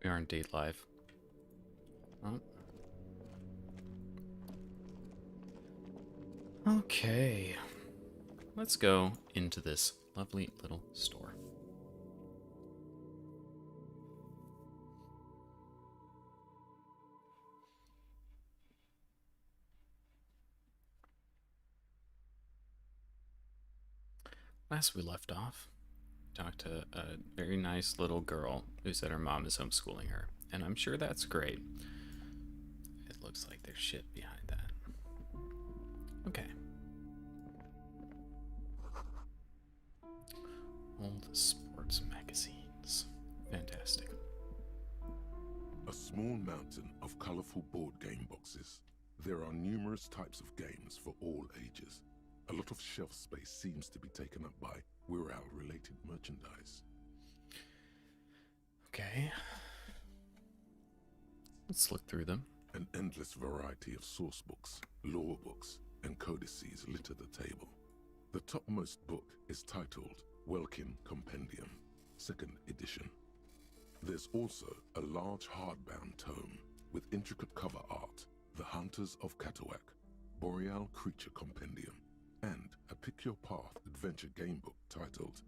We are indeed live. Oh. Okay. Let's go into this lovely little store. Last we left off, talked to a very nice little girl who said her mom is homeschooling her. And I'm sure that's great. It looks like there's shit behind that. Okay. Old sports magazines. Fantastic. A small mountain of colorful board game boxes. There are numerous types of games for all ages. A lot of shelf space seems to be taken up by Wirral-related merchandise. Okay. Let's look through them. An endless variety of source books, lore books, and codices litter the table. The topmost book is titled Welkin Compendium, 2nd edition. There's also a large hardbound tome with intricate cover art, The Hunters of Catawak, Boreal Creature Compendium, and a Pick Your Path adventure game book titled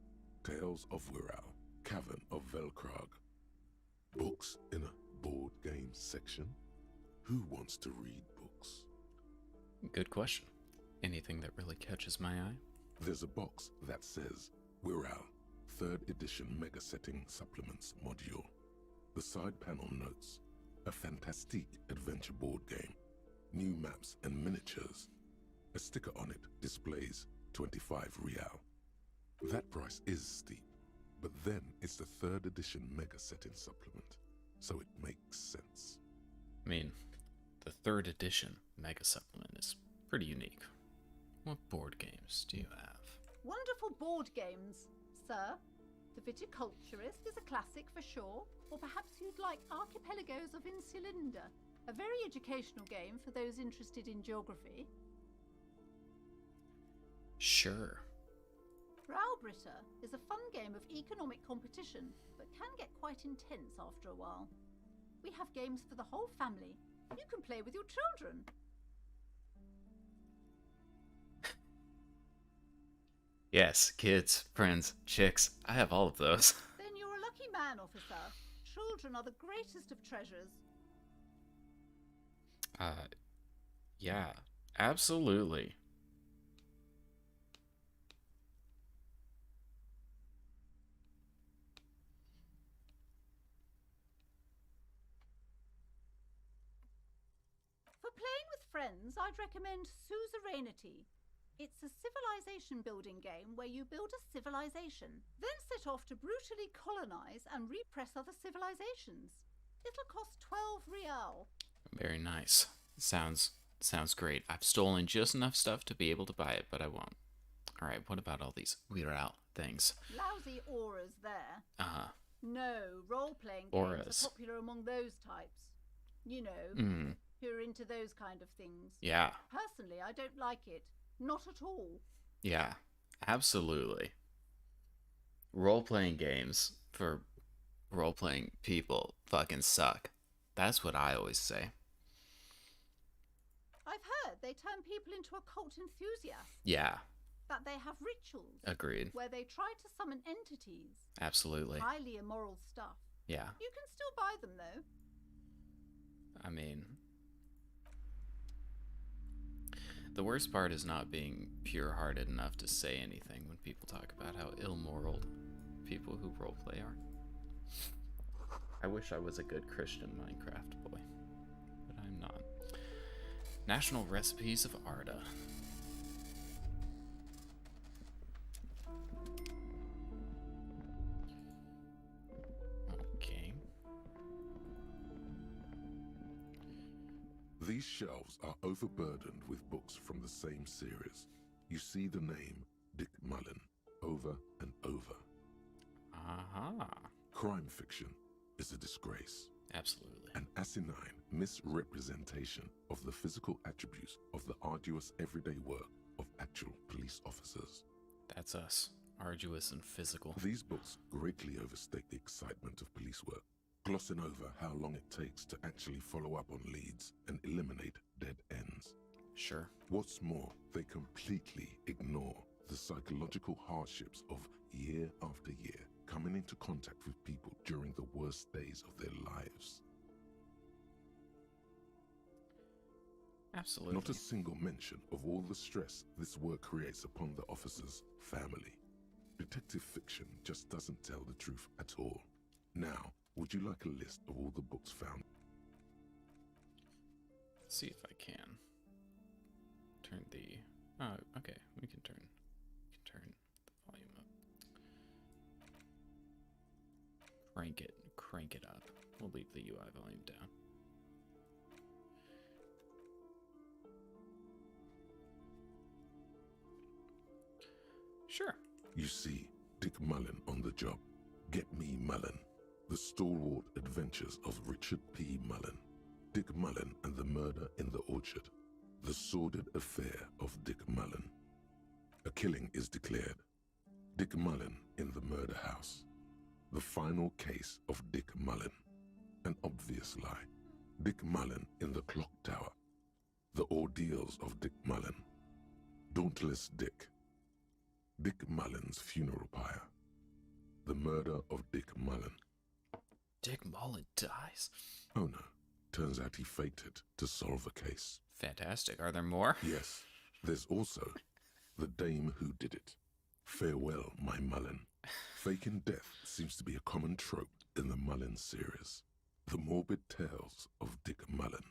Tales of Wirral, Cavern of Velkrag. Books in a board game section? Who wants to read books? Good question. Anything that really catches my eye? There's a box that says Wirral, 3rd edition Mega Setting Supplements Module. The side panel notes, a fantastique adventure board game, new maps and miniatures. A sticker on it displays 25 real. That price is steep, but then it's the 3rd edition Mega Setting Supplement, so it makes sense. I mean, the 3rd edition Mega Supplement is pretty unique. What board games do you have? Wonderful board games, sir. The Viticulturist is a classic for sure, or perhaps you'd like Archipelagos of Insulinda, a very educational game for those interested in geography. Sure. Raubritta is a fun game of economic competition, but can get quite intense after a while. We have games for the whole family. You can play with your children. Yes, kids, friends, chicks. I have all of those. Then you're a lucky man, officer. Children are the greatest of treasures. Yeah, absolutely. For playing with friends, I'd recommend Suzerainty. It's a civilization building game where you build a civilization, then set off to brutally colonize and repress other civilizations. It'll cost 12 real. Very nice. Sounds great. I've stolen just enough stuff to be able to buy it, but I won't. Alright, what about all these weird out things? Lousy auras there. Uh-huh. No, role-playing games Auras. are popular among those types. You know, who are into those kind of things. Yeah. Personally, I don't like it. Not at all. Yeah, absolutely. Role-playing games for role-playing people fucking suck. That's what I always say. I've heard they turn people into occult enthusiasts. Yeah, That they have rituals agreed. where they try to summon entities. Absolutely. Highly immoral stuff. Yeah, You can still buy them though. I mean, the worst part is not being pure-hearted enough to say anything when people talk about how ill-moral people who roleplay are. I wish I was a good Christian Minecraft boy, but I'm not. National Recipes of Arda. Okay. These shelves are overburdened with books from the same series. You see the name Dick Mullen over and over. Aha. Crime fiction is a disgrace, Absolutely. an asinine misrepresentation of the physical attributes of the arduous everyday work of actual police officers. That's us. Arduous and physical. These books greatly overstate the excitement of police work. glossing over how long it takes to actually follow up on leads and eliminate dead ends. Sure. What's more, they completely ignore the psychological hardships of year after year coming into contact with people during the worst days of their lives. Absolutely. Not a single mention of all the stress this work creates upon the officer's family. Detective fiction just doesn't tell the truth at all. Now, would you like a list of all the books found? Let's see if I can. Turn the... Oh, okay. We can turn the volume up. Crank it up. We'll leave the UI volume down. Sure. You see Dick Mullen on the job. Get Me Mullen. The Stalwart Adventures of Richard P. Mullen. Dick Mullen and the Murder in the Orchard. The Sordid Affair of Dick Mullen. A killing is declared. Dick Mullen in the Murder House. The Final Case of Dick Mullen. An Obvious Lie. Dick Mullen in the Clock Tower. The Ordeals of Dick Mullen. Dauntless Dick. Dick Mullen's Funeral Pyre. The Murder of Dick Mullen. Dick Mullen dies? Oh no, turns out he faked it to solve a case. Fantastic. Are there more? Yes, there's also The Dame Who Did It. Farewell, my Mullen. Faking death seems to be a common trope in the Mullen series. The morbid tales of Dick Mullen.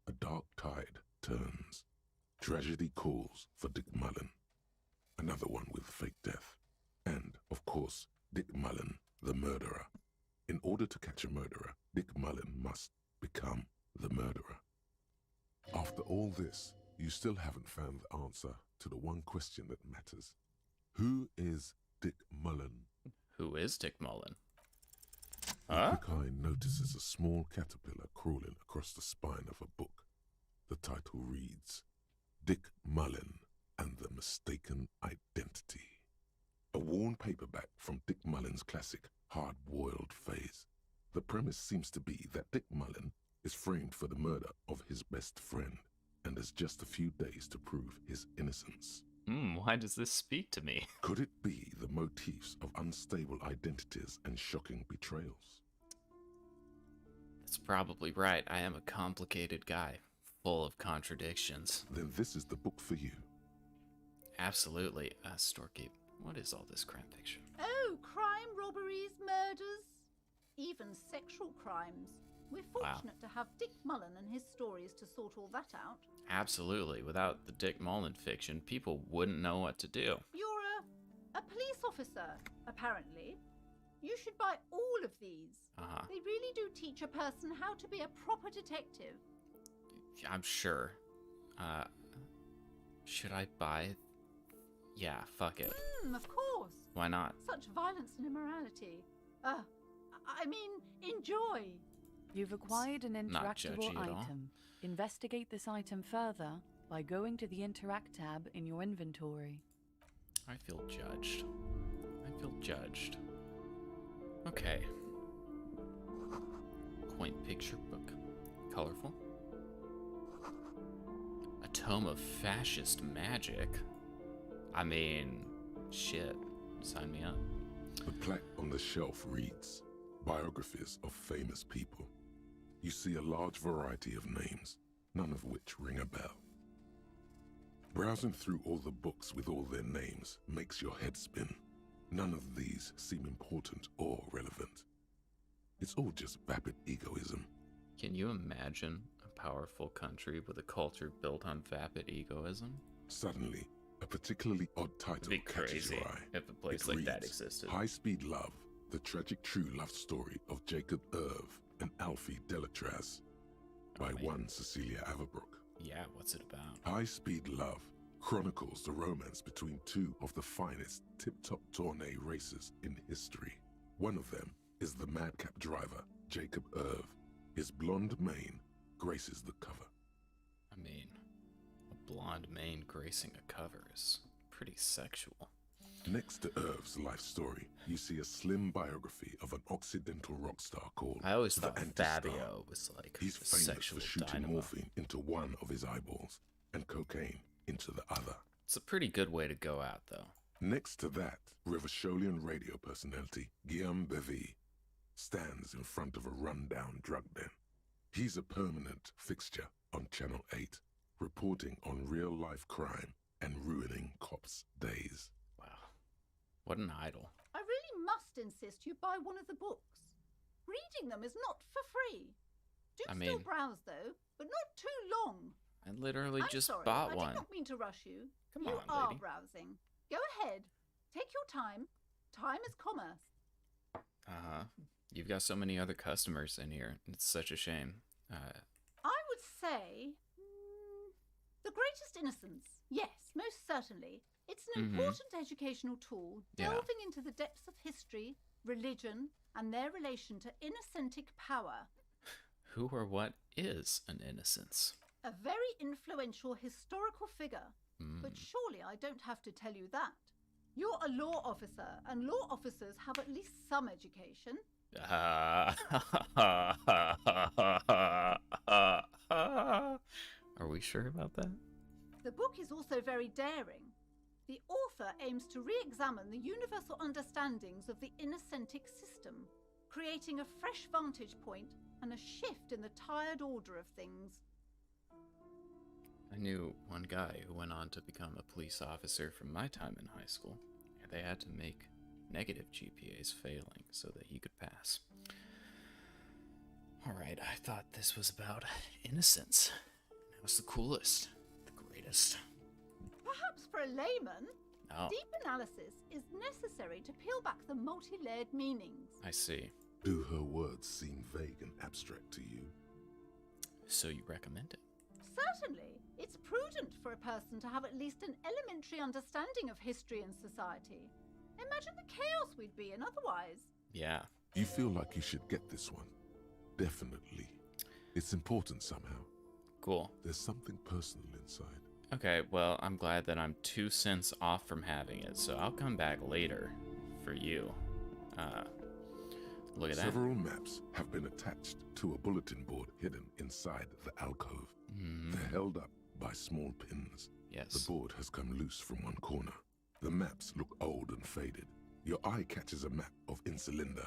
A dark tide turns. Tragedy calls for Dick Mullen. Another one with fake death. And, of course, Dick Mullen, the murderer. In order to catch a murderer, Dick Mullen must become the murderer. After all this, you still haven't found the answer to the one question that matters. Who is Dick Mullen? Who is Dick Mullen? A quick eye notices a small caterpillar crawling across the spine of a book. The title reads, Dick Mullen and the Mistaken Identity. A worn paperback from Dick Mullen's classic hard-boiled phase. The premise seems to be that Dick Mullen is framed for the murder of his best friend and has just a few days to prove his innocence. Why does this speak to me? Could it be the motifs of unstable identities and shocking betrayals? That's probably right. I am a complicated guy, full of contradictions. Then this is the book for you. Absolutely. Storekeep, what is all this crime fiction? Oh, crime, robberies, murders, even sexual crimes. We're fortunate to have Dick Mullen and his stories to sort all that out. Absolutely. Without the Dick Mullen fiction, people wouldn't know what to do. You're a police officer, apparently. You should buy all of these. They really do teach a person how to be a proper detective. I'm sure. Should I buy? Yeah, fuck it. Of course. Why not? Such violence and immorality. I mean, enjoy. You've acquired an not interactable judgy at all. item. Investigate this item further by going to the Interact tab in your inventory. I feel judged. Okay. Quaint picture book. Colorful. A tome of fascist magic. I mean, shit. Sign me up. The plaque on the shelf reads, Biographies of Famous People. You see a large variety of names, none of which ring a bell. Browsing through all the books with all their names makes your head spin. None of these seem important or relevant. It's all just vapid egoism. Can you imagine a powerful country with a culture built on vapid egoism? Suddenly, a particularly odd title It'd be catches crazy your eye. if a place It like that reads, existed. High Speed Love, the tragic true love story of Jacob Irv and Alfie Delatraz, by one Cecilia Averbrook. Yeah, what's it about? High Speed Love chronicles the romance between two of the finest tip-top tourney racers in history. One of them is the madcap driver, Jacob Irv. His blonde mane graces the cover. I mean, a blonde mane gracing a cover is pretty sexual. Next to Irv's life story, you see a slim biography of an Occidental rock star called I always the thought Antistar. Fabio was like He's a famous sexual for shooting dynamo. morphine into one of his eyeballs and cocaine into the other. It's a pretty good way to go out, though. Next to that, Rivasholian radio personality Guillaume Bevy stands in front of a rundown drug den. He's a permanent fixture on Channel 8, reporting on real-life crime and ruining cops' days. Wow. What an idol. I really must insist you buy one of the books. Reading them is not for free. Do I still mean- browse, though, but not too long. I literally I'm just sorry, bought I one. did not mean to rush you. Come you on, are lady. browsing. Go ahead. Take your time. Time is commerce. Uh-huh. You've got so many other customers in here. It's such a shame. I would say the greatest innocence. Yes, most certainly. It's an important educational tool, Yeah. delving into the depths of history, religion, and their relation to innocentic power. Who or what is an innocence? A very influential historical figure. But surely I don't have to tell you that. You're a law officer, and law officers have at least some education. Are we sure about that? The book is also very daring. The author aims to re-examine the universal understandings of the innocentic system, creating a fresh vantage point and a shift in the tired order of things. I knew one guy who went on to become a police officer from my time in high school, and they had to make negative GPAs failing so that he could pass. Alright, I thought this was about innocence. That was the coolest, the greatest. Perhaps for a layman, Oh, deep analysis is necessary to peel back the multi-layered meanings. I see. Do her words seem vague and abstract to you? So you recommend it? Certainly, it's prudent for a person to have at least an elementary understanding of history and society. Imagine the chaos we'd be in otherwise. Yeah. You feel like you should get this one. Definitely. It's important somehow. Cool. There's something personal inside. Okay, well, I'm glad that I'm 2 cents off from having it, so I'll come back later for you. Look at that. Several maps have been attached to a bulletin board hidden inside the alcove. They're held up by small pins. Yes. The board has come loose from one corner. The maps look old and faded. Your eye catches a map of Insulinda,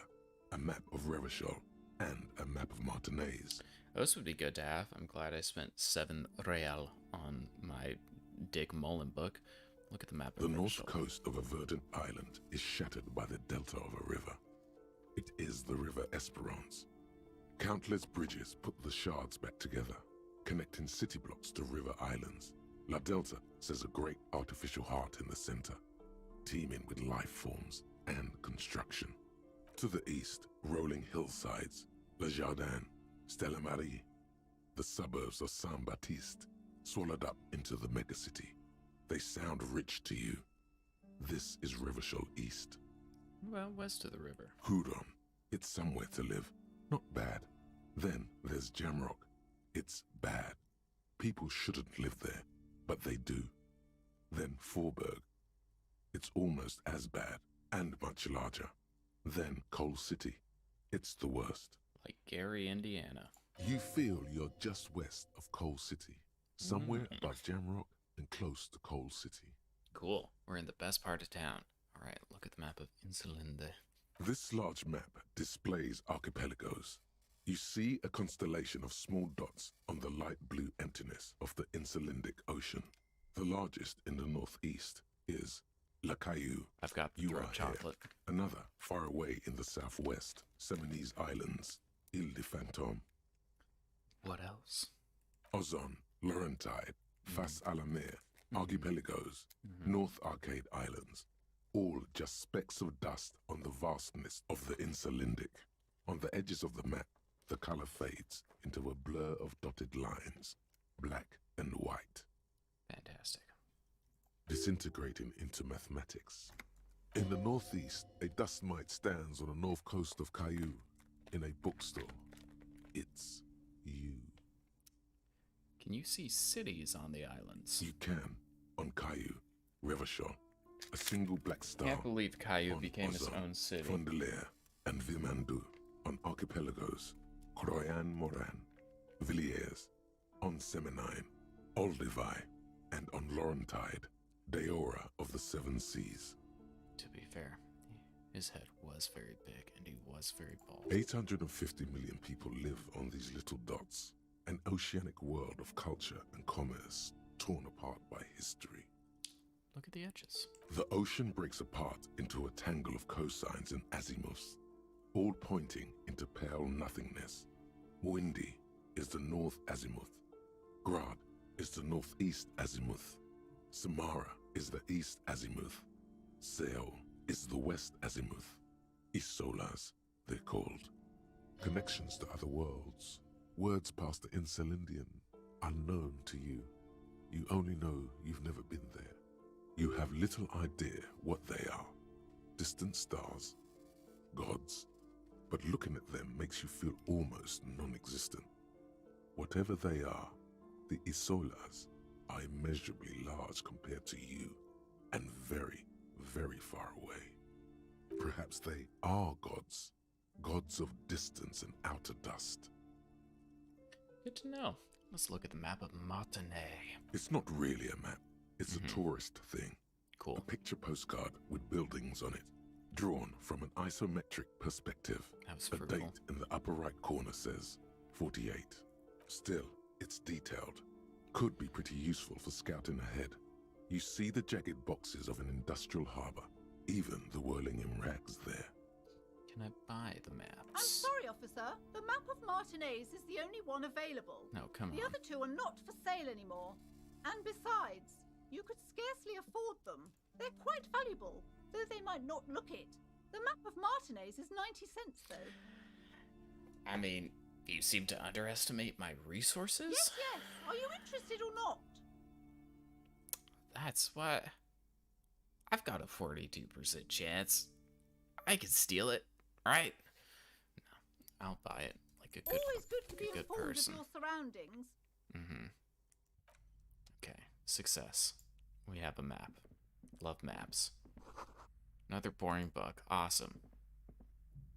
a map of Revachol, and a map of Martinez. Those would be good to have. I'm glad I spent 7 real on my Dick Mullen book. Look at the map of The north Revachol. coast of a verdant island is shattered by the delta of a river. It is the River Esperance. Countless bridges put the shards back together, connecting city blocks to river islands. La Delta says a great artificial heart in the center, teeming with life forms and construction. To the east, rolling hillsides, Le Jardin, Stella Marie, the suburbs of Saint-Baptiste, swallowed up into the megacity. They sound rich to you. This is Revachol East. Well, west of the river. Hudon, it's somewhere to live. Not bad. Then there's Jamrock. It's bad. People shouldn't live there, but they do. Then Forberg. It's almost as bad and much larger. Then Coal City. It's the worst. Like Gary, Indiana. You feel you're just west of Coal City, somewhere above Jamrock and close to Coal City. Cool. We're in the best part of town. Alright, look at the map of Insulinde. This large map displays archipelagos. You see a constellation of small dots on the light blue emptiness of the Insulindic Ocean. The largest in the northeast is La Caillou. I've got the You throat are chocolate. here. Another far away in the southwest, Seminese Islands, Ile de Fantôme. What else? Ozon, Laurentide, Fas à la Mer, Archipelagos, North Arcade Islands, all just specks of dust on the vastness of the Insulindic. On the edges of the map, the color fades into a blur of dotted lines, black and white, Fantastic. disintegrating into mathematics. In the northeast, a dust mite stands on the north coast of Caillou in a bookstore. It's you. Can you see cities on the islands? You can on Caillou, Revachol, A single black star Can't believe Caillou on became his Ozone, own city. Fondelier, and Vimandu on archipelagos, Croyan Moran, Villiers, on Seminine, Olduvai, and on Laurentide, Deora of the Seven Seas. To be fair, his head was very big and he was very bald. 850 million people live on these little dots, an oceanic world of culture and commerce torn apart by history. Look at the edges. The ocean breaks apart into a tangle of cosines and azimuths, all pointing into pale nothingness. Windy is the north azimuth. Grad is the northeast azimuth. Samara is the east azimuth. Seol is the west azimuth. Isolas, they're called. Connections to other worlds. Words past the Incelindian, unknown to you. You only know you've never been there. You have little idea what they are. Distant stars, gods, but looking at them makes you feel almost non-existent. Whatever they are, the Isolas are immeasurably large compared to you, and very, very far away. Perhaps they are gods, gods of distance and outer dust. Good to know. Let's look at the map of Martinez. It's not really a map, it's a tourist thing. Cool. A picture postcard with buildings on it, drawn from an isometric perspective. That was A fruitful. date in the upper right corner says 48. Still, it's detailed. Could be pretty useful for scouting ahead. You see the jagged boxes of an industrial harbor, even the whirling in rags there. Can I buy the I'm maps? sorry, officer. The map of Martinez is the only one available. No, come The on. other two are not for sale anymore. And besides, you could scarcely afford them. They're quite valuable, though they might not look it. The map of Martinez is 90 cents, though. I mean, you seem to underestimate my resources? Yes, yes. Are you interested or not? That's what... I've got a 42% chance. I could steal it, right? No, I'll buy it like a good, Always good to like be a good informed person. of your surroundings. Mm-hmm. Okay, success. We have a map. Love maps. Another boring book. Awesome.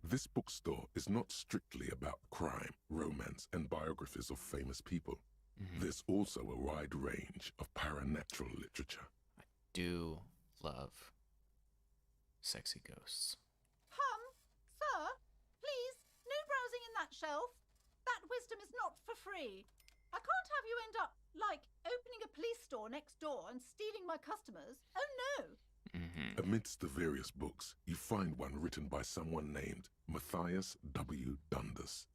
This bookstore is not strictly about crime, romance, and biographies of famous people. There's also a wide range of paranatural literature. Do love sexy ghosts. Sir, please, no browsing in that shelf. That wisdom is not for free. I can't have you end up, like, opening a police store next door and stealing my customers. Oh no! Amidst the various books, you find one written by someone named Matthias W. Dundas.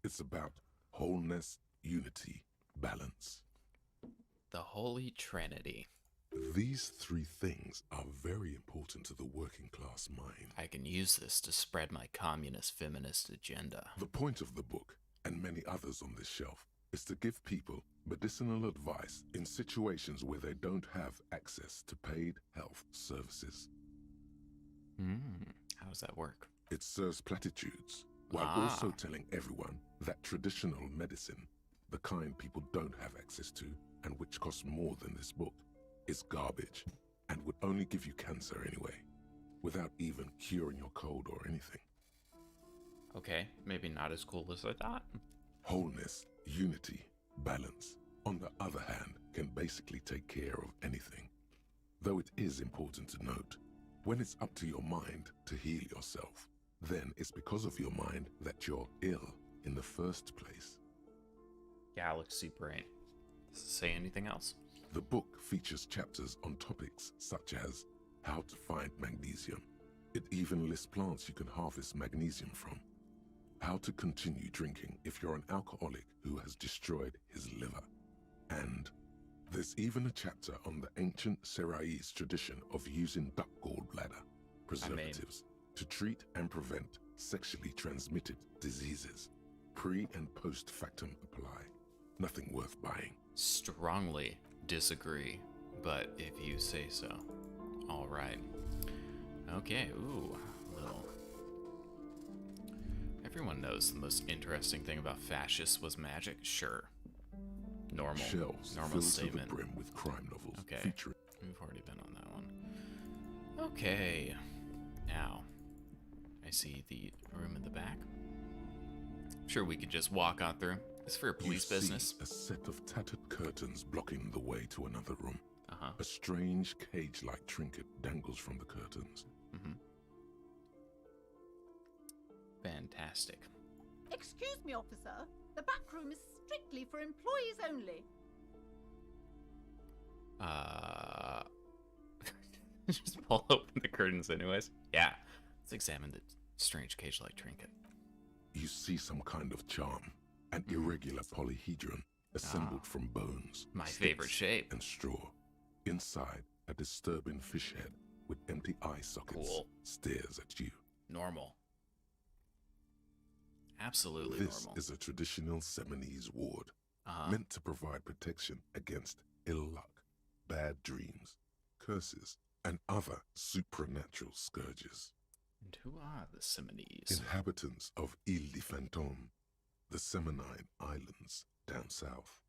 It's about wholeness, unity, balance. The Holy Trinity. These three things are very important to the working class mind. I can use this to spread my communist feminist agenda. The point of the book, and many others on this shelf, is to give people medicinal advice in situations where they don't have access to paid health services. How does that work? It serves platitudes, while also telling everyone that traditional medicine, the kind people don't have access to and which costs more than this book, is garbage and would only give you cancer anyway, without even curing your cold or anything. Okay, maybe not as cool as I thought. Wholeness, unity, balance, on the other hand, can basically take care of anything. Though it is important to note, when it's up to your mind to heal yourself, then it's because of your mind that you're ill in the first place. Galaxy brain. Does it say anything else? The book features chapters on topics such as how to find magnesium. It even lists plants you can harvest magnesium from. How to continue drinking if you're an alcoholic who has destroyed his liver. And there's even a chapter on the ancient Seraïs tradition of using duck gallbladder preservatives to treat and prevent sexually transmitted diseases. Pre and post factum apply. Nothing worth buying. Strongly disagree, but if you say so. All right. Okay, ooh, little. Everyone knows the most interesting thing about fascists was magic. Sure. Normal. Shelves Normal filled statement. to the brim with crime novels Okay. featuring We've already been on that one. Okay. Now, I see the room in the back. Sure, we could just walk on through. It's for police business. A set of tattered curtains blocking the way to another room. Uh-huh. A strange cage-like trinket dangles from the curtains. Mm-hmm. Fantastic. Excuse me, officer. The back room is strictly for employees only. Just pull open the curtains anyways. Yeah. Let's examine the strange cage-like trinket. You see some kind of charm, an irregular polyhedron assembled from bones, My sticks, favorite shape. and straw. Inside, a disturbing fish head with empty eye sockets Cool. stares at you. Normal. Absolutely This normal. is a traditional Seminese ward, Uh-huh. meant to provide protection against ill luck, bad dreams, curses, and other supernatural scourges. And who are the Seminese? Inhabitants of Ile de Fantôme, the Seminine Islands down south.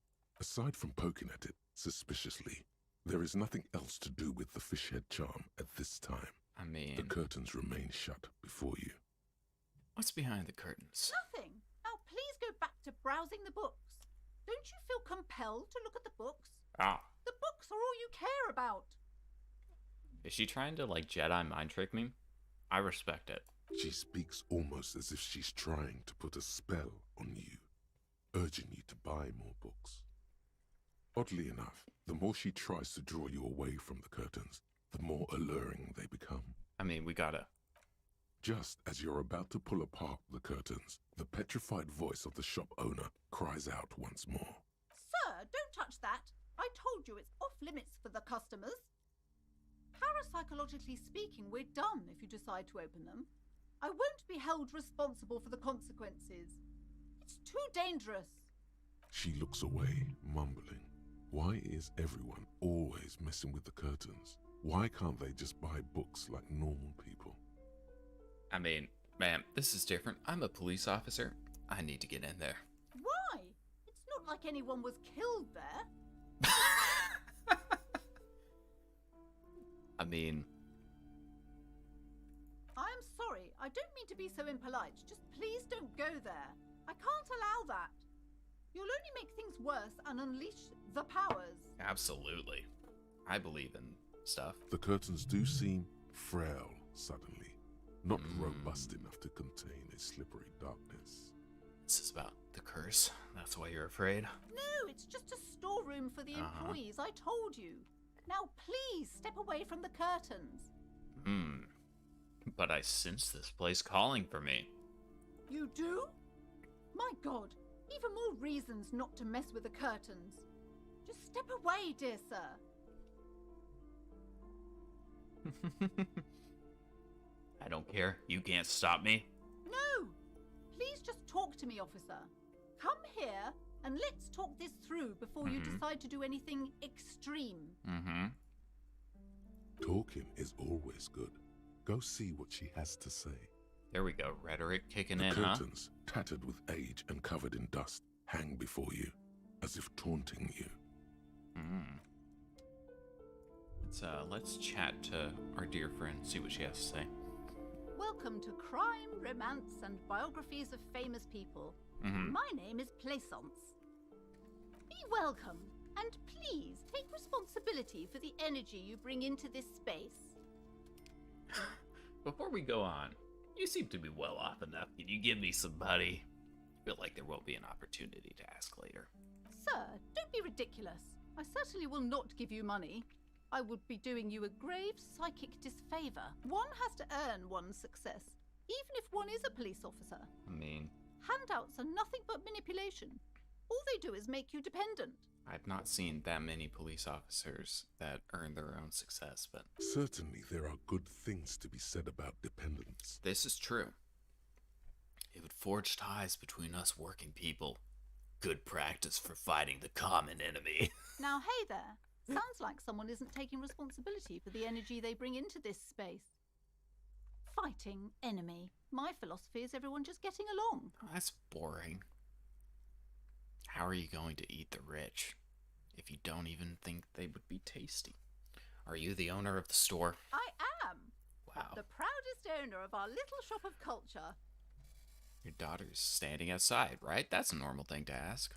Aside from poking at it suspiciously, there is nothing else to do with the fish head charm at this time. I mean, The curtains remain shut before you. what's behind the curtains? Nothing. Now please go back to browsing the books. Don't you feel compelled to look at the books? Ah. The books are all you care about. Is she trying to, like, Jedi mind trick me? I respect it. She speaks almost as if she's trying to put a spell on you, urging you to buy more books. Oddly enough, the more she tries to draw you away from the curtains, the more alluring they become. I mean, we gotta... Just as you're about to pull apart the curtains, the petrified voice of the shop owner cries out once more. Sir, don't touch that. I told you it's off limits for the customers. Parapsychologically speaking, we're done if you decide to open them. I won't be held responsible for the consequences. It's too dangerous. She looks away, mumbling. Why is everyone always messing with the curtains? Why can't they just buy books like normal people? I mean, ma'am, this is different. I'm a police officer. I need to get in there. Why? It's not like anyone was killed there. I mean, I'm sorry, I don't mean to be so impolite. Just please don't go there. I can't allow that. You'll only make things worse and unleash the powers. absolutely. I believe in stuff. The curtains do seem frail suddenly, not robust enough to contain a slippery darkness. This is about the curse. That's why you're afraid. No, it's just a storeroom for the employees, I told you. Now please step away from the curtains. But I sense this place calling for me. You do? My God, even more reasons not to mess with the curtains. Just step away, dear sir. I don't care. You can't stop me. No! Please just talk to me, officer. Come here and let's talk this through before you decide to do anything extreme. Talking is always good. Go see what she has to say. There we go. Rhetoric kicking The in, huh? curtains, tattered with age and covered in dust, hang before you, as if taunting you. Let's chat to our dear friend, see what she has to say. Welcome to Crime, Romance, and Biographies of Famous People. My name is Plaisance. Be welcome, and please take responsibility for the energy you bring into this space. Before we go on, you seem to be well off enough. Can you give me some money? I feel like there won't be an opportunity to ask later. Sir, don't be ridiculous. I certainly will not give you money. I would be doing you a grave psychic disfavor. One has to earn one's success, even if one is a police officer. I mean, Handouts are nothing but manipulation. All they do is make you dependent. I've not seen that many police officers that earn their own success, but Certainly there are good things to be said about dependence. this is true. It would forge ties between us working people. Good practice for fighting the common enemy. Now, hey there. Sounds like someone isn't taking responsibility for the energy they bring into this space. Fighting enemy. My philosophy is everyone just getting along. That's boring. How are you going to eat the rich if you don't even think they would be tasty? Are you the owner of the store? I am. Wow. The proudest owner of our little shop of culture. Your daughter's standing outside, right? That's a normal thing to ask.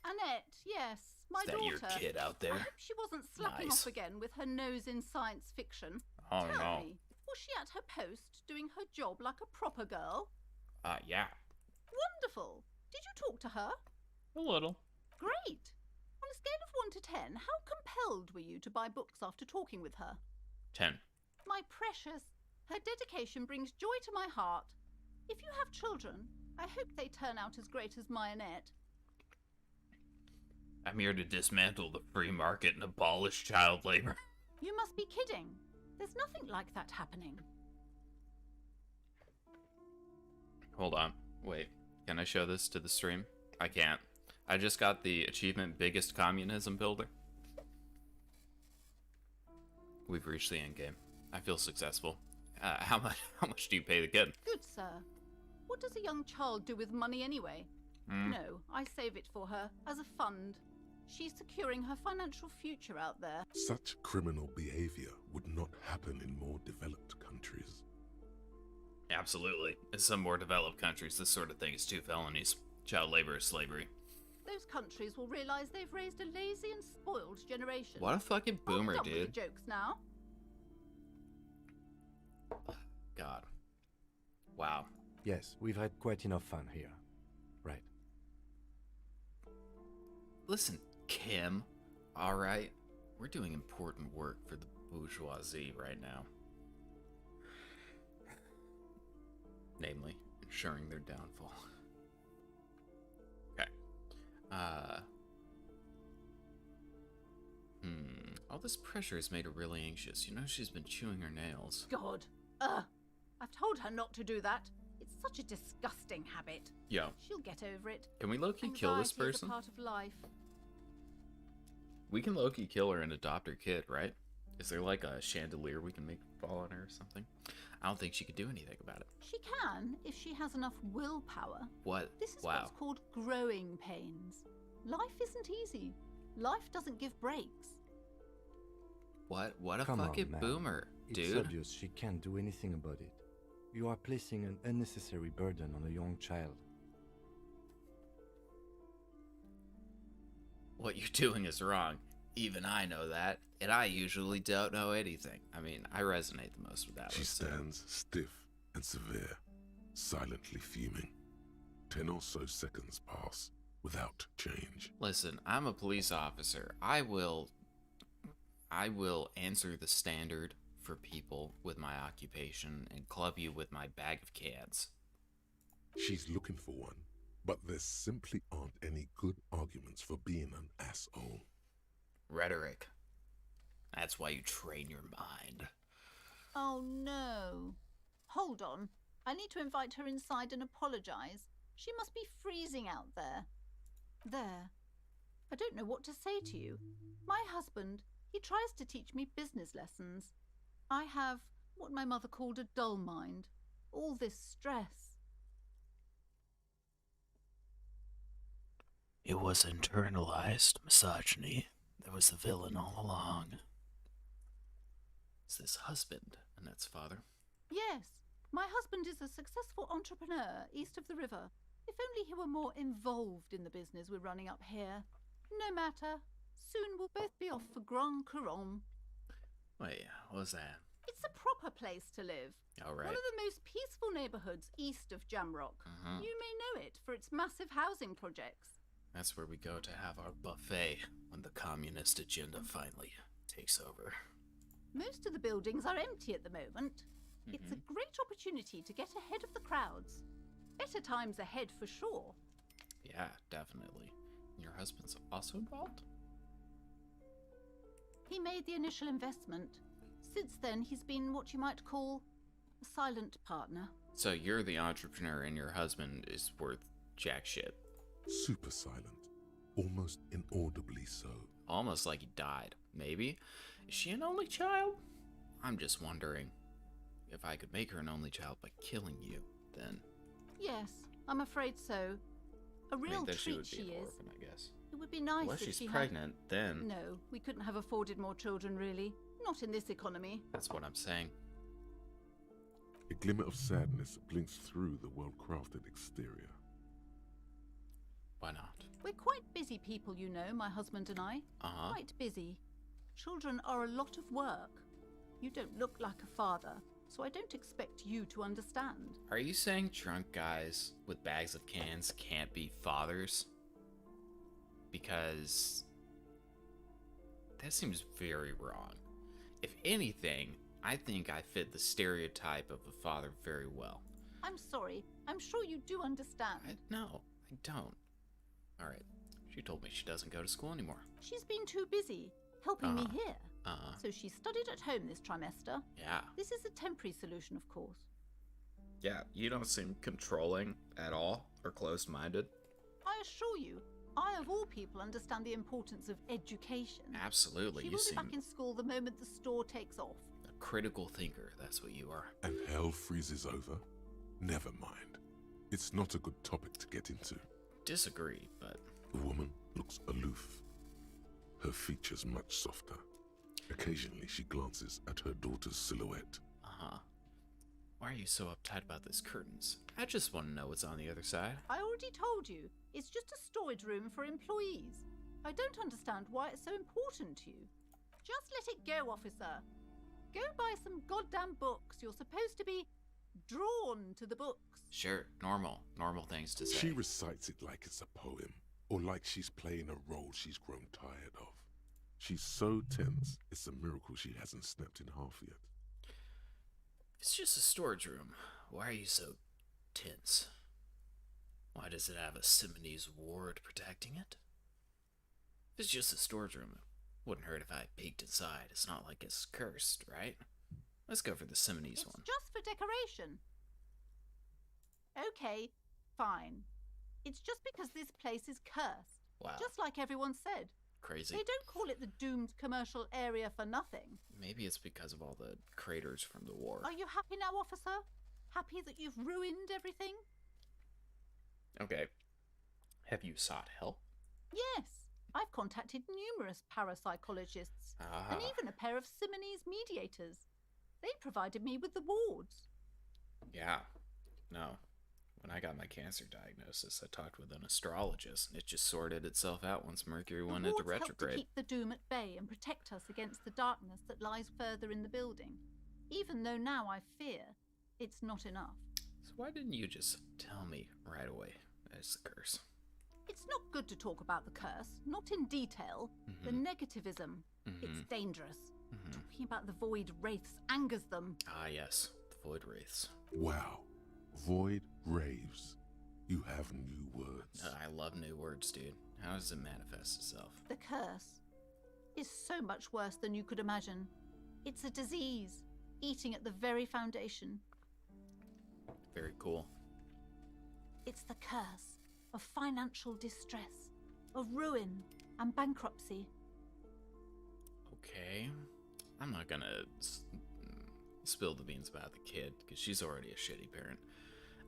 Annette, yes, my Is that daughter. your kid out I there? hope she wasn't slapping Nice. off again with her nose in science fiction. Oh, Tell no. me, was she at her post doing her job like a proper girl? Yeah. Wonderful. Did you talk to her? A little. Great. On a scale of 1 to 10, how compelled were you to buy books after talking with her? 10. My precious, her dedication brings joy to my heart. If you have children, I hope they turn out as great as my Annette. I'm here to dismantle the free market and abolish child labor. You must be kidding. There's nothing like that happening. Hold on. Wait. Can I show this to the stream? I can't. I just got the achievement Biggest Communism Builder. We've reached the end game. I feel successful. How much do you pay the kid? Good, sir. What does a young child do with money anyway? No, I save it for her as a fund. She's securing her financial future out there. Such criminal behavior would not happen in more developed countries. Absolutely. In some more developed countries, this sort of thing is 2 felonies. Child labor is slavery. Those countries will realize they've raised a lazy and spoiled generation. What a fucking boomer, I'm done with dude. the jokes now. God. Wow. Yes, we've had quite enough fun here. Right. Listen, Kim. Alright? We're doing important work for the bourgeoisie right now. Namely, ensuring their downfall. Okay. All this pressure has made her really anxious. You know, she's been chewing her nails. God. I've told her not to do that. It's such a disgusting habit. Yo, She'll get over it. can we low-key kill this Anxiety is person? a part of life. We can low-key kill her and adopt her kid, right? Is there like a chandelier we can make fall on her or something? I don't think she could do anything about it. She can, if she has enough willpower. What? This is Wow. what's called growing pains. Life isn't easy. Life doesn't give breaks. What a Come on, fucking man. boomer, It's dude. obvious she can't do anything about it. You are placing an unnecessary burden on a young child. What you're doing is wrong. Even I know that, and I usually don't know anything. I mean, I resonate the most with that. She let's say. stands stiff and severe, silently fuming. 10 or so seconds pass without change. Listen, I'm a police officer. I will answer the standard for people with my occupation and club you with my bag of cans. She's looking for one, but there simply aren't any good arguments for being an asshole. Rhetoric. That's why you train your mind. Oh no. Hold on. I need to invite her inside and apologize. She must be freezing out there. There. I don't know what to say to you. My husband, he tries to teach me business lessons. I have what my mother called a dull mind. All this stress. It was internalized misogyny. There was the villain all along. Is this husband Annette's father? Yes, my husband is a successful entrepreneur east of the river. If only he were more involved in the business we're running up here. No matter. Soon we'll both be off for Grand Couronne. Wait, what was that? It's a proper place to live. All right. One of the most peaceful neighborhoods east of Jamrock. Mhm. You may know it for its massive housing projects. That's where we go to have our buffet when the communist agenda finally takes over. Most of the buildings are empty at the moment. It's a great opportunity to get ahead of the crowds. Better times ahead for sure. Yeah, definitely. Your husband's also involved? He made the initial investment. Since then, he's been what you might call a silent partner. So you're the entrepreneur and your husband is worth jack shit. Super silent, almost inaudibly so. Almost like he died. Maybe? Is she an only child? I'm just wondering. If I could make her an only child by killing you, then... Yes, I'm afraid so. A real then she treat would be she an is. orphan, I guess. It would be nice Unless if she's she pregnant, then... had... No, we couldn't have afforded more children, really. Not in this economy. That's what I'm saying. A glimmer of sadness blinks through the well-crafted exterior. Why not? We're quite busy people, you know, my husband and I. Uh-huh. Quite busy. Children are a lot of work. You don't look like a father, so I don't expect you to understand. Are you saying drunk guys with bags of cans can't be fathers? Because that seems very wrong. If anything, I think I fit the stereotype of a father very well. I'm sorry. I'm sure you do understand. No, I don't. Alright, she told me she doesn't go to school anymore. She's been too busy helping me here. Uh-huh. So she studied at home this trimester. Yeah. This is a temporary solution, of course. Yeah, you don't seem controlling at all, or closed-minded. I assure you, I of all people understand the importance of education. Absolutely, She you will be seem back in school the moment the store takes off. a critical thinker, that's what you are. And hell freezes over? Never mind. It's not a good topic to get into. Disagree, but... The woman looks aloof. Her features much softer. Occasionally she glances at her daughter's silhouette. Uh-huh. Why are you so uptight about these curtains? I just want to know what's on the other side. I already told you, it's just a storage room for employees. I don't understand why it's so important to you. Just let it go, officer. Go buy some goddamn books. You're supposed to be drawn to the books. Sure, normal things to say. She recites it like it's a poem, or like she's playing a role she's grown tired of. She's so tense, it's a miracle she hasn't snapped in half yet. It's just a storage room. Why are you so tense? Why does it have a Simonese ward protecting it? If it's just a storage room, it wouldn't hurt if I peeked inside. It's not like it's cursed, right? Let's go for the Simonese one. It's just for decoration. Okay, fine. It's just because this place is cursed. Wow. Just like everyone said. Crazy. They don't call it the doomed commercial area for nothing. Maybe it's because of all the craters from the war. Are you happy now, officer? Happy that you've ruined everything? Okay. Have you sought help? Yes. I've contacted numerous parapsychologists and even a pair of Simonese mediators. They provided me with the wards. Yeah. No. When I got my cancer diagnosis, I talked with an astrologist, and it just sorted itself out once Mercury went into The wards help to retrograde. keep the doom at bay and protect us against the darkness that lies further in the building. Even though now I fear it's not enough. So why didn't you just tell me right away that it's the curse? It's not good to talk about the curse, not in detail. The negativism, it's dangerous. Talking about the void wraiths angers them. Ah, yes. The Void Wraiths. Wow. Void raves. You have new words. I love new words, dude. How does it manifest itself? The curse is so much worse than you could imagine. It's a disease, eating at the very foundation. Very cool. It's the curse of financial distress, of ruin and bankruptcy. Okay. I'm not gonna spill the beans about the kid, because she's already a shitty parent.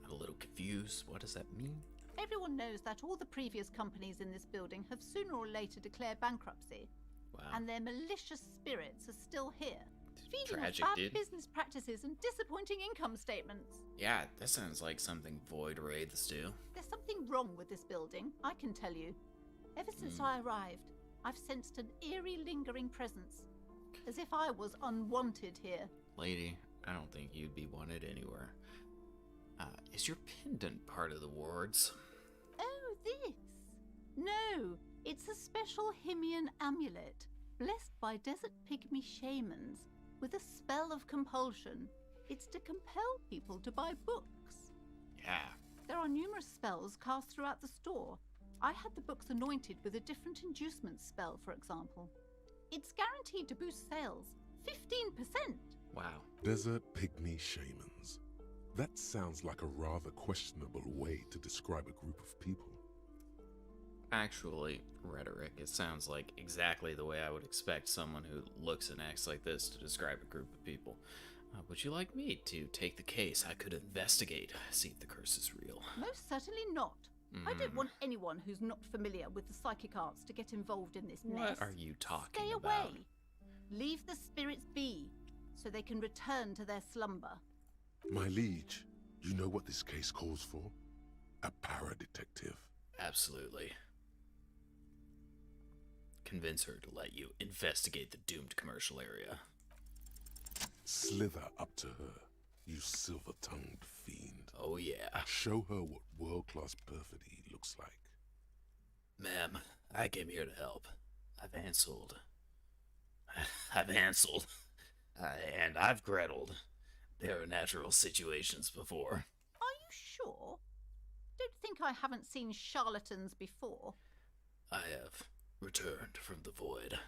I'm a little confused. What does that mean? Everyone knows that all the previous companies in this building have sooner or later declared bankruptcy, Wow. and their malicious spirits are still here, feeding Tragic, us bad dude. business practices and disappointing income statements. Yeah, that sounds like something Void Wraiths do. There's something wrong with this building, I can tell you. Ever since I arrived, I've sensed an eerie lingering presence, as if I was unwanted here. Lady, I don't think you'd be wanted anywhere. Is your pendant part of the wards? Oh, this? No, it's a special Himian amulet, blessed by desert pygmy shamans, with a spell of compulsion. It's to compel people to buy books. Yeah. There are numerous spells cast throughout the store. I had the books anointed with a different inducement spell, for example. It's guaranteed to boost sales 15%. Wow. Desert pygmy shamans. That sounds like a rather questionable way to describe a group of people. Actually, rhetoric, it sounds like exactly the way I would expect someone who looks and acts like this to describe a group of people. Would you like me to take the case? I could investigate, see if the curse is real. Most certainly not. I don't want anyone who's not familiar with the psychic arts to get involved in this mess. What are you talking Stay about? away. Leave the spirits be, so they can return to their slumber. My liege, you know what this case calls for? A para-detective. Absolutely. Convince her to let you investigate the doomed commercial area. Slither up to her, you silver-tongued fiend. Oh yeah. Show her what world-class perfidy looks like. Ma'am, I came here to help. I've Hanseled. I've Hanseled. And I've Greteled. There are natural situations before. Are you sure? Don't think I haven't seen charlatans before. I have returned from the void.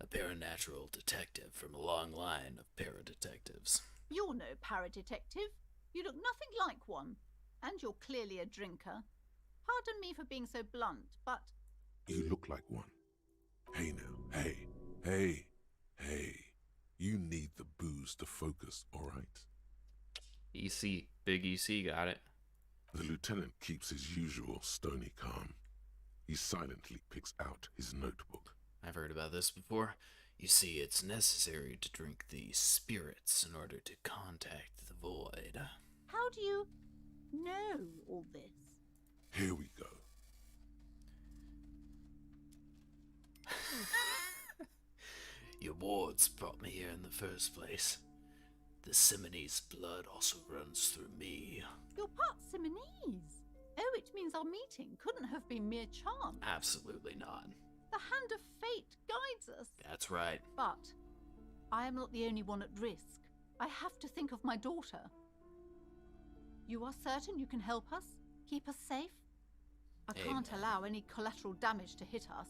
A paranatural detective from a long line of paradetectives. You're no paradetective. You look nothing like one. And you're clearly a drinker. Pardon me for being so blunt, but... You look like one. Hey now, hey. You need the booze to focus, alright? EC, big EC got it. The lieutenant keeps his usual stony calm. He silently picks out his notebook. I've heard about this before. You see, it's necessary to drink the spirits in order to contact the void. How do you know all this? Here we go. Your wards brought me here in the first place. The Simonese blood also runs through me. You're part Simonese. Oh, it means our meeting couldn't have been mere chance. Absolutely not. The hand of fate guides us. That's right. But I am not the only one at risk. I have to think of my daughter. You are certain you can help us? Keep us safe? I can't Amen. allow any collateral damage to hit us.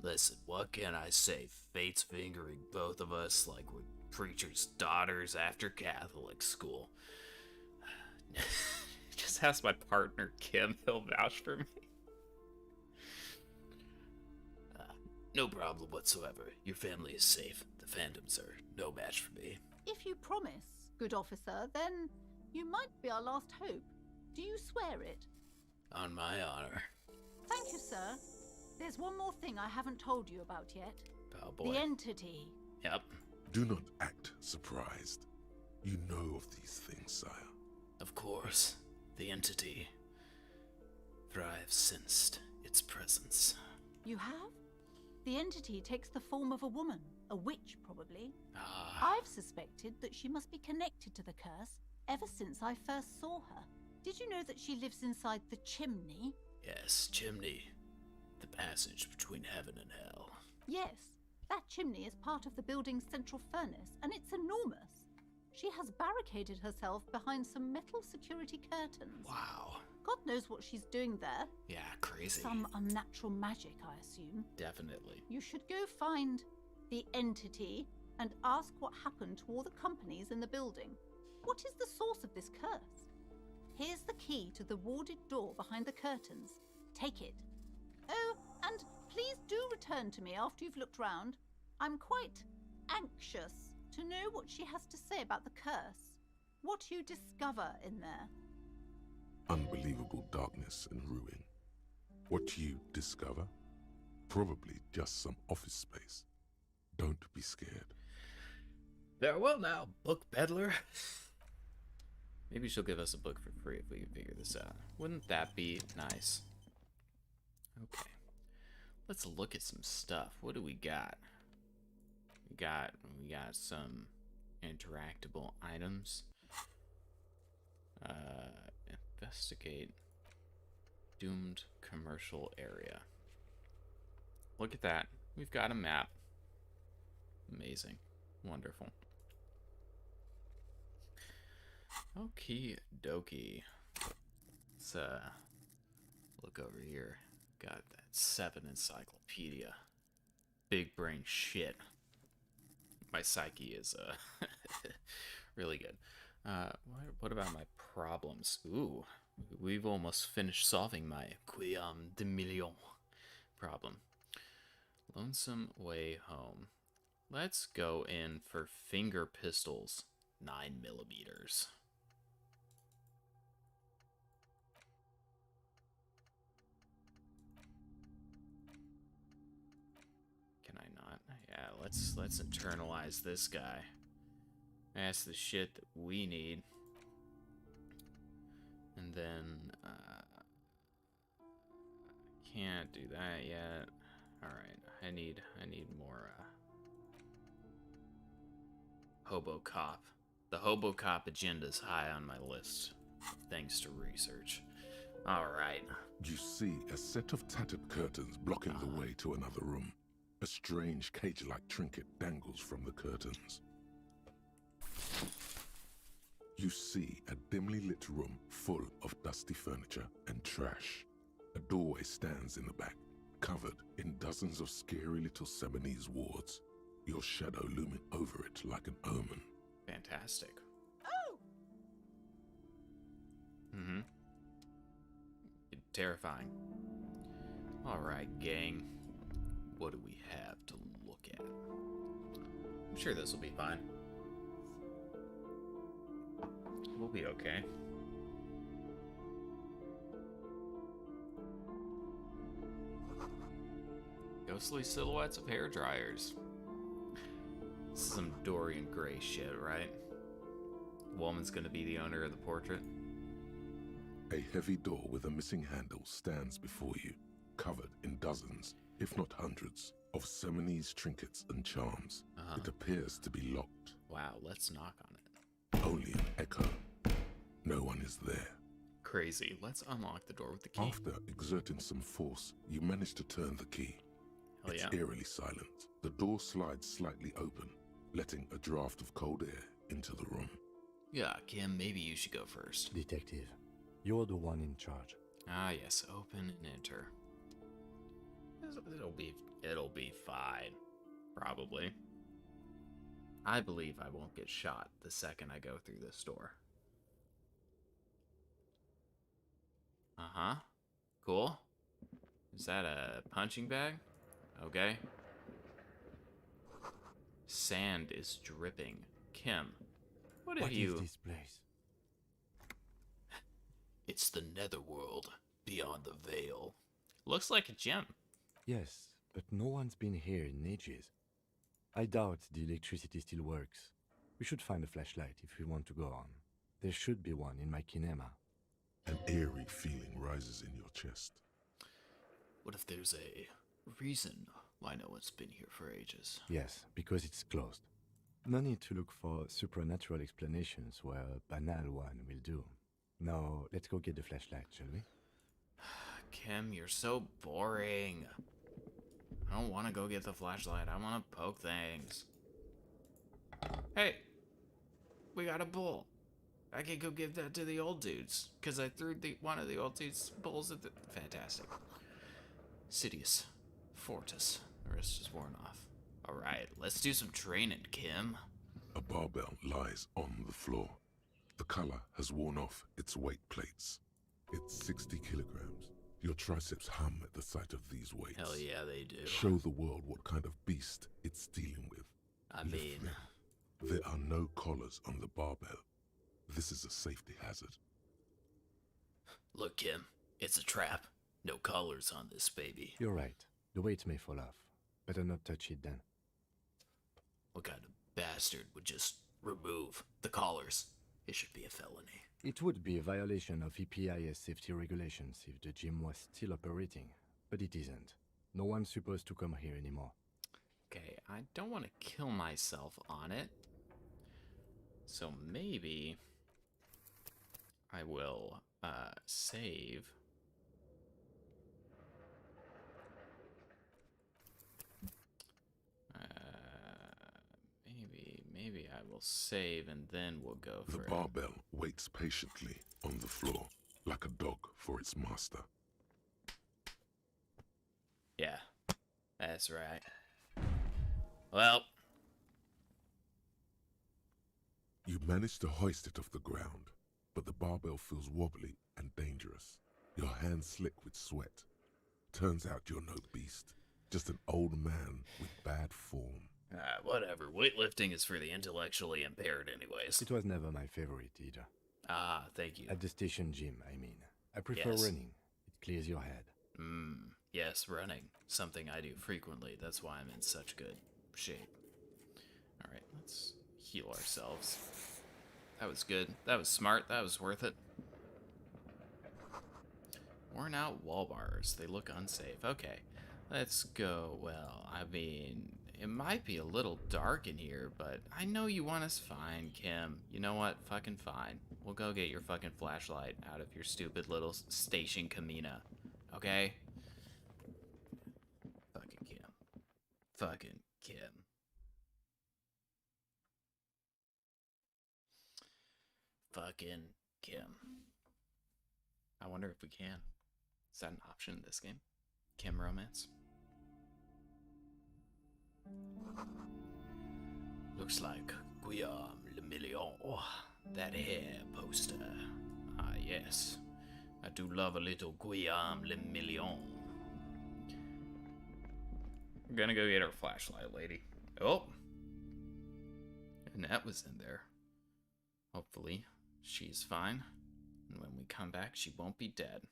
Listen, what can I say? Fate's fingering both of us like we're preacher's daughters after Catholic school. Just ask my partner, Kim. He'll vouch for me. No problem whatsoever. Your family is safe. The phantoms are no match for me. If you promise, good officer, then you might be our last hope. Do you swear it? On my honor. Thank you, sir. There's one more thing I haven't told you about yet. Oh boy. The entity. Yep. Do not act surprised. You know of these things, sire. Of course. The entity. For I have sensed its presence. You have? The entity takes the form of a woman, a witch probably. Ah, I've suspected that she must be connected to the curse ever since I first saw her. Did you know that she lives inside the chimney? yes, chimney. The passage between heaven and hell. Yes, that chimney is part of the building's central furnace, and it's enormous. She has barricaded herself behind some metal security curtains. Wow. God knows what she's doing there. Yeah, crazy. Some unnatural magic, I assume. Definitely. You should go find the entity and ask what happened to all the companies in the building. What is the source of this curse? Here's the key to the warded door behind the curtains. Take it. Oh, and please do return to me after you've looked round. I'm quite anxious to know what she has to say about the curse. What you discover in there. Unbelievable darkness and ruin. What you discover? Probably just some office space. Don't be scared. Farewell now, book peddler. Maybe she'll give us a book for free if we can figure this out. Wouldn't that be nice? Okay. Let's look at some stuff. What do we got? We got some interactable items. Investigate doomed commercial area. Look at that. We've got a map. Amazing. Wonderful. Okie dokie. Let's look over here. Got that 7 encyclopedia. Big brain shit. My psyche is really good. What about my problems? Ooh, we've almost finished solving my Quillam de Million problem. Lonesome Way Home. Let's go in for finger pistols, 9mm. Can I not? Yeah, let's internalize this guy. That's the shit that we need. And then, can't do that yet. Alright, I need more, Hobo Cop. The Hobo Cop agenda's high on my list, thanks to research. Alright. You see a set of tattered curtains blocking the way to another room. A strange cage-like trinket dangles from the curtains. You see a dimly lit room full of dusty furniture and trash. A doorway stands in the back, covered in dozens of scary little Seminese wards, your shadow looming over it like an omen. Fantastic. Oh! Mm-hmm. Terrifying. Alright, gang. What do we have to look at? I'm sure this will be fine. We'll be okay. Ghostly silhouettes of hair dryers. This is some Dorian Gray shit, right? Woman's gonna be the owner of the portrait. A heavy door with a missing handle stands before you, covered in dozens, if not hundreds, of Seminese trinkets and charms. It appears to be locked. Wow, let's knock on it. Only an echo. No one is there. Crazy. Let's unlock the door with the key. After exerting some force, you manage to turn the key. Hell It's yeah. eerily silent. The door slides slightly open, letting a draft of cold air into the room. Yeah, Kim, maybe you should go first. Detective, you're the one in charge. Ah, yes. Open and enter. It'll be fine. Probably. I believe I won't get shot the second I go through this door. Uh-huh. Cool. Is that a punching bag? Okay. Sand is dripping. Kim, what have What you... is this place? It's the netherworld, beyond the veil. Looks like a gem. Yes, but no one's been here in ages. I doubt the electricity still works. We should find a flashlight if we want to go on. There should be one in my kinema. An eerie feeling rises in your chest. What if there's a reason why no one's been here for ages? Yes, because it's closed. No need to look for supernatural explanations where a banal one will do. Now, let's go get the flashlight, shall we? Kim, you're so boring. I don't want to go get the flashlight. I want to poke things. Hey, we got a bull. I can go give that to the old dudes, because I threw one of the old dudes' bulls at the... Fantastic. Sidious. Fortis. The rest is worn off. Alright, let's do some training, Kim. A barbell lies on the floor. The color has worn off its weight plates. It's 60 kilograms. Your triceps hum at the sight of these weights. Hell yeah, they do. Show the world what kind of beast it's dealing with. I mean... There are no collars on the barbell. This is a safety hazard. Look, Kim, it's a trap. No collars on this baby. You're right. The weight may fall off. Better not touch it then. What kind of bastard would just remove the collars? It should be a felony. It would be a violation of EPIS safety regulations if the gym was still operating, but it isn't. No one's supposed to come here anymore. Okay, I don't want to kill myself on it. So maybe I will save. Maybe I will save and then we'll go for The it. barbell waits patiently on the floor, like a dog for its master. Yeah, that's right. Well, You manage to hoist it off the ground, but the barbell feels wobbly and dangerous. Your hands slick with sweat. Turns out you're no beast, just an old man with bad form. whatever. Weightlifting is for the intellectually impaired anyways. It was never my favorite either. Ah, thank you. At the station gym, I mean. I prefer Yes. running. It clears your head. Yes, running. Something I do frequently. That's why I'm in such good shape. Alright, let's heal ourselves. That was good. That was smart. That was worth it. worn out wall bars. They look unsafe. Okay, let's go. Well, I mean, it might be a little dark in here, but I know you want us fine, Kim. You know what? Fucking fine. We'll go get your fucking flashlight out of your stupid little station Camina. Okay? Fucking Kim. Fucking Kim. Fucking Kim. I wonder if we can. Is that an option in this game? Kim romance? Looks like Guillaume Le Million. That hair poster. Ah, yes. I do love a little Guillaume Le Million. We're gonna go get our flashlight, lady. Oh! Annette was in there. Hopefully, she's fine. And when we come back, she won't be dead.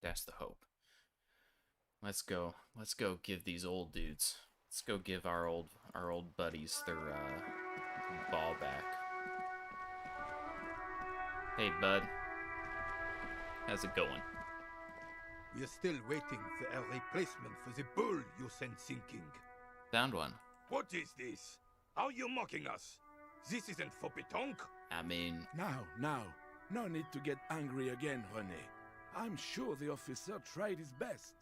That's the hope. Let's go. Let's go give these old dudes. Let's go give our old buddies their ball back. Hey, bud. How's it going? We're still waiting for a replacement for the bull you sent sinking. Found one. What is this? Are you mocking us? This isn't for pétanque. I mean, Now. No need to get angry again, René. I'm sure the officer tried his best.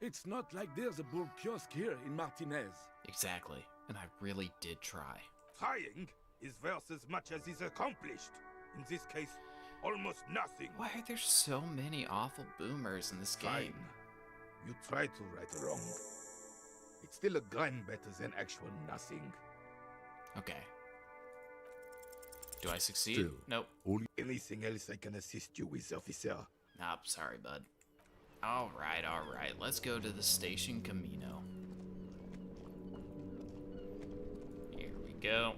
It's not like there's a bull kiosk here in Martinez. exactly. And I really did try. Trying is worth as much as is accomplished. In this case, almost nothing. Why are there so many awful boomers in this Fine. game? You try to right a wrong. It's still a gram better than actual nothing. Okay. Do I succeed? Still, Nope. Anything else I can assist you with, officer? Nope, sorry, bud. Alright. Let's go to the station Camino. Here we go.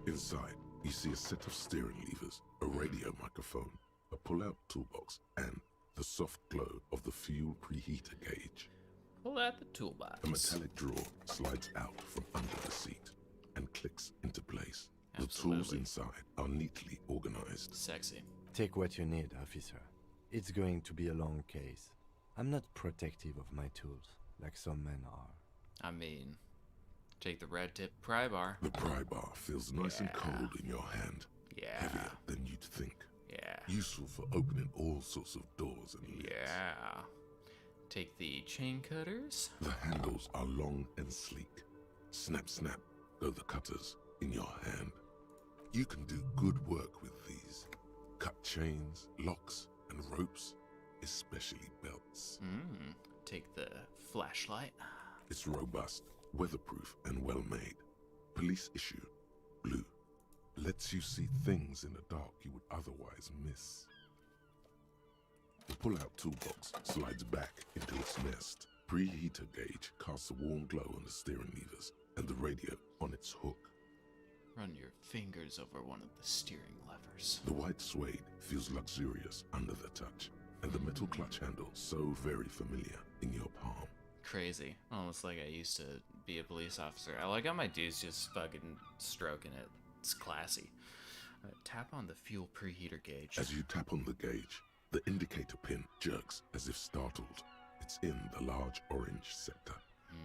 Inside, you see a set of steering levers, a radio microphone, a pull-out toolbox, and the soft glow of the fuel preheater gauge. Pull out the toolbox. A metallic drawer slides out from under the seat and clicks into place. The tools Absolutely. inside are neatly organized. Sexy. Take what you need, officer. It's going to be a long case. I'm not protective of my tools, like some men are. I mean, take the red tip pry bar. The pry bar feels nice and Yeah. cold in your hand, Yeah. heavier than you'd think. Yeah. Useful for opening all sorts of doors and lids. Yeah. Take the chain cutters. The handles are long and sleek. Snap, snap, go the cutters in your hand. You can do good work with these. Cut chains, locks, and ropes, especially belts. Take the flashlight. It's robust, weatherproof, and well made. Police issue, blue. Lets you see things in the dark you would otherwise miss. The pull-out toolbox slides back into its nest. Preheater gauge casts a warm glow on the steering levers and the radio on its hook. Run your fingers over one of the steering levers. The white suede feels luxurious under the touch, and the metal clutch handle so very familiar in your palm. Crazy. Almost like I used to be a police officer. I like how my dude's just fucking stroking it. It's classy. Tap on the fuel preheater gauge. As you tap on the gauge, the indicator pin jerks as if startled. It's in the large orange sector,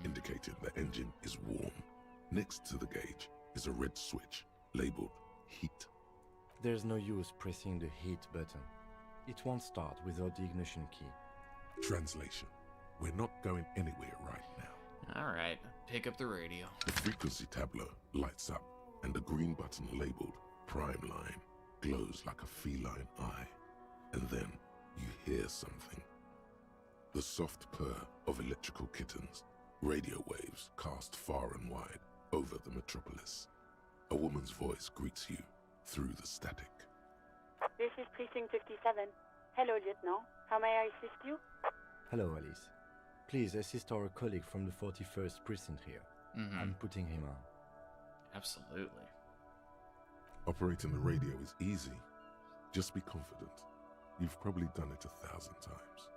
indicating the engine is warm. Next to the gauge is a red switch labeled heat. There's no use pressing the heat button. It won't start without the ignition key. Translation: we're not going anywhere right now. Alright, pick up the radio. The frequency tableau lights up, and the green button labeled Prime Line glows like a feline eye. And then you hear something. The soft purr of electrical kittens, radio waves cast far and wide over the metropolis. A woman's voice greets you through the static. This is Precinct 57. Hello, Lieutenant. How may I assist you? Hello, Alice. Please assist our colleague from the 41st precinct here. I'm putting him on. Absolutely. Operating the radio is easy. Just be confident. You've probably done it 1,000 times.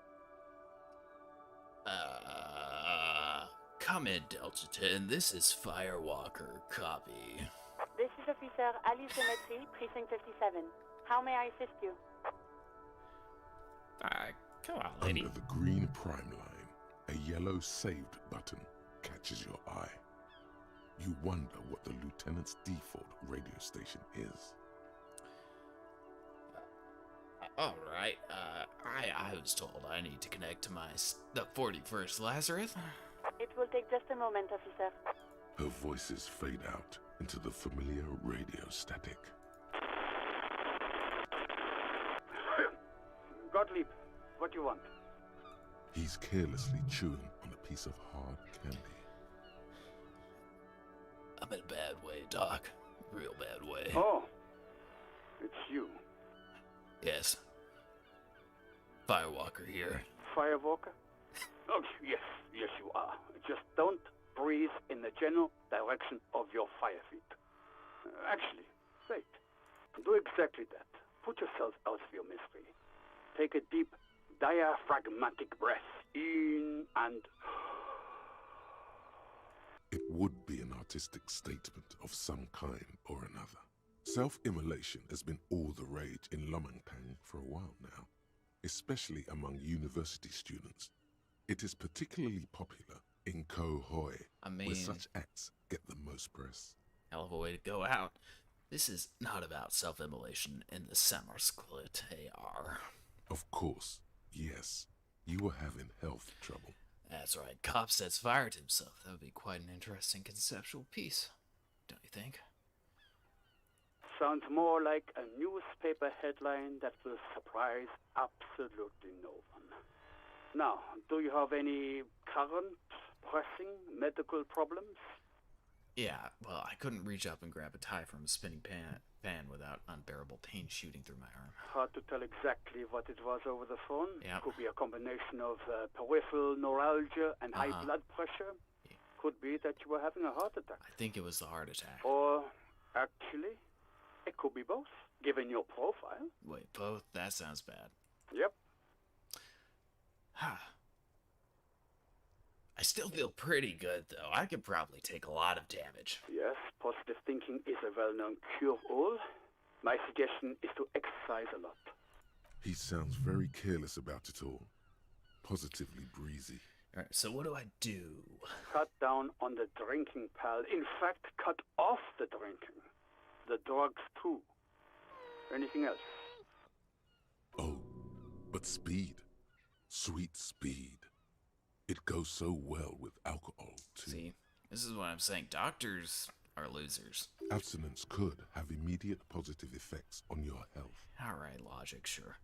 Come in, Delta 10. This is Firewalker. Copy. This is Officer Ali Symmetry, Precinct 57. How may I assist you? Come on, lady. Under the green prime line, a yellow saved button catches your eye. You wonder what the lieutenant's default radio station is. All right. I was told I need to connect to the 41st Lazarus. It will take just a moment, officer. Her voices fade out into the familiar radio static. Gottlieb, what do you want? He's carelessly chewing on a piece of hard candy. I'm in a bad way, Doc. Real bad way. Oh, it's you. Yes. Firewalker here. Firewalker? Oh, yes, you are. Just don't breathe in the general direction of your fire feet. Actually, wait. Do exactly that. Put yourself out of your misery. Take a deep, diaphragmatic breath in and... It would be an artistic statement of some kind or another. Self-immolation has been all the rage in Lomangtang for a while now, especially among university students. It is particularly popular in Koh Hoi, where such acts get the most press. Hell of a way to go out. This is not about self-immolation in the Samarsklitar. Of course, yes. You were having health trouble. That's right. Copstead's fired himself. That would be quite an interesting conceptual piece, don't you think? Sounds more like a newspaper headline that will surprise absolutely no one. Now, do you have any current, pressing medical problems? Yeah, well, I couldn't reach up and grab a tie from a spinning fan without unbearable pain shooting through my arm. Hard to tell exactly what it was over the phone. Yep. Could be a combination of peripheral neuralgia and high blood pressure. Yeah. Could be that you were having a heart attack. I think it was the heart attack. Or, actually, it could be both, given your profile. Wait, both? That sounds bad. Yep. I still feel pretty good, though. I could probably take a lot of damage. Yes, positive thinking is a well-known cure-all. My suggestion is to exercise a lot. He sounds very careless about it all. Positively breezy. Alright, so what do I do? Cut down on the drinking, pal. In fact, cut off the drinking. The drugs, too. Anything else? Oh, but speed. Sweet speed. It goes so well with alcohol, too. See, this is what I'm saying. Doctors are losers. Abstinence could have immediate positive effects on your health. Alright, logic, sure.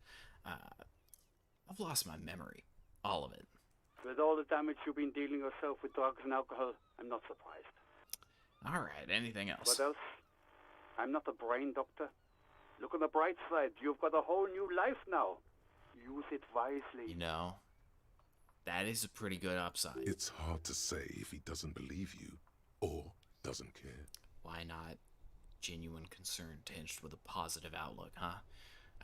I've lost my memory. All of it. With all the damage you've been dealing yourself with drugs and alcohol, I'm not surprised. Alright, anything else? What else? I'm not a brain doctor. Look on the bright side. You've got a whole new life now. Use it wisely. You know, that is a pretty good upside. It's hard to say if he doesn't believe you or doesn't care. Why not genuine concern tinged with a positive outlook, huh?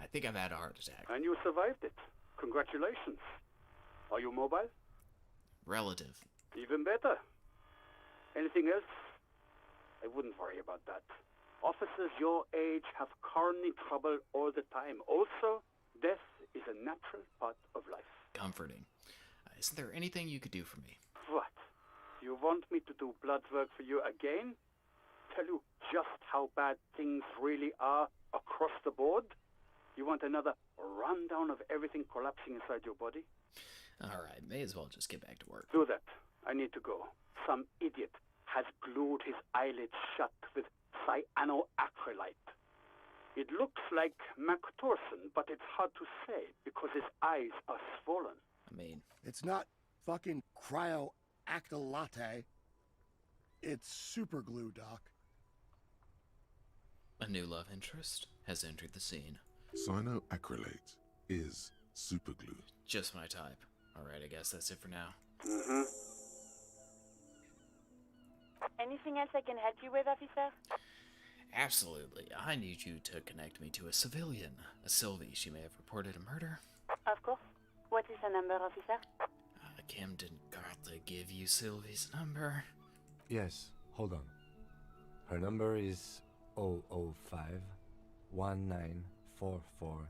I think I've had a heart attack. And you survived it. Congratulations. Are you mobile? Relative. Even better. Anything else? I wouldn't worry about that. Officers your age have coronary trouble all the time. Also, death is a natural part of life. Comforting. Isn't there anything you could do for me? What? You want me to do blood work for you again? Tell you just how bad things really are across the board? You want another rundown of everything collapsing inside your body? Alright, may as well just get back to work. Do that. I need to go. Some idiot has glued his eyelids shut with cyanoacrylate. It looks like MacTorson, but it's hard to say because his eyes are swollen. I mean, it's not fucking cryoacrylate. It's super glue, Doc. a new love interest has entered the scene. Cyanoacrylate is superglue. Just my type. Alright, I guess that's it for now. Mm-hmm. Anything else I can help you with, officer? Absolutely. I need you to connect me to a civilian. A Sylvie. She may have reported a murder. Of course. What is the number, officer? Kim didn't Cartha give you Sylvie's number? Yes, hold on. Her number is 0005 1944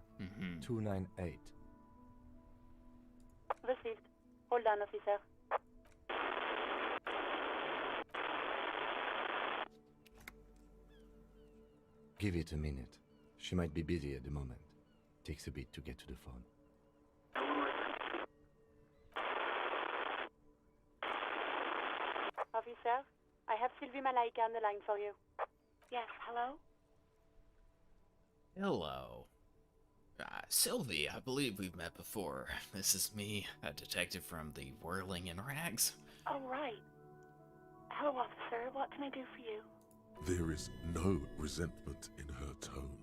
298. Received. Hold on, officer. Give it a minute. She might be busy at the moment. Takes a bit to get to the phone. Officer, I have Sylvie Malaika on the line for you. Yes, hello? Hello. Sylvie, I believe we've met before. This is me, a detective from the Whirling in Rags. Oh, right. Hello, officer. What can I do for you? There is no resentment in her tone.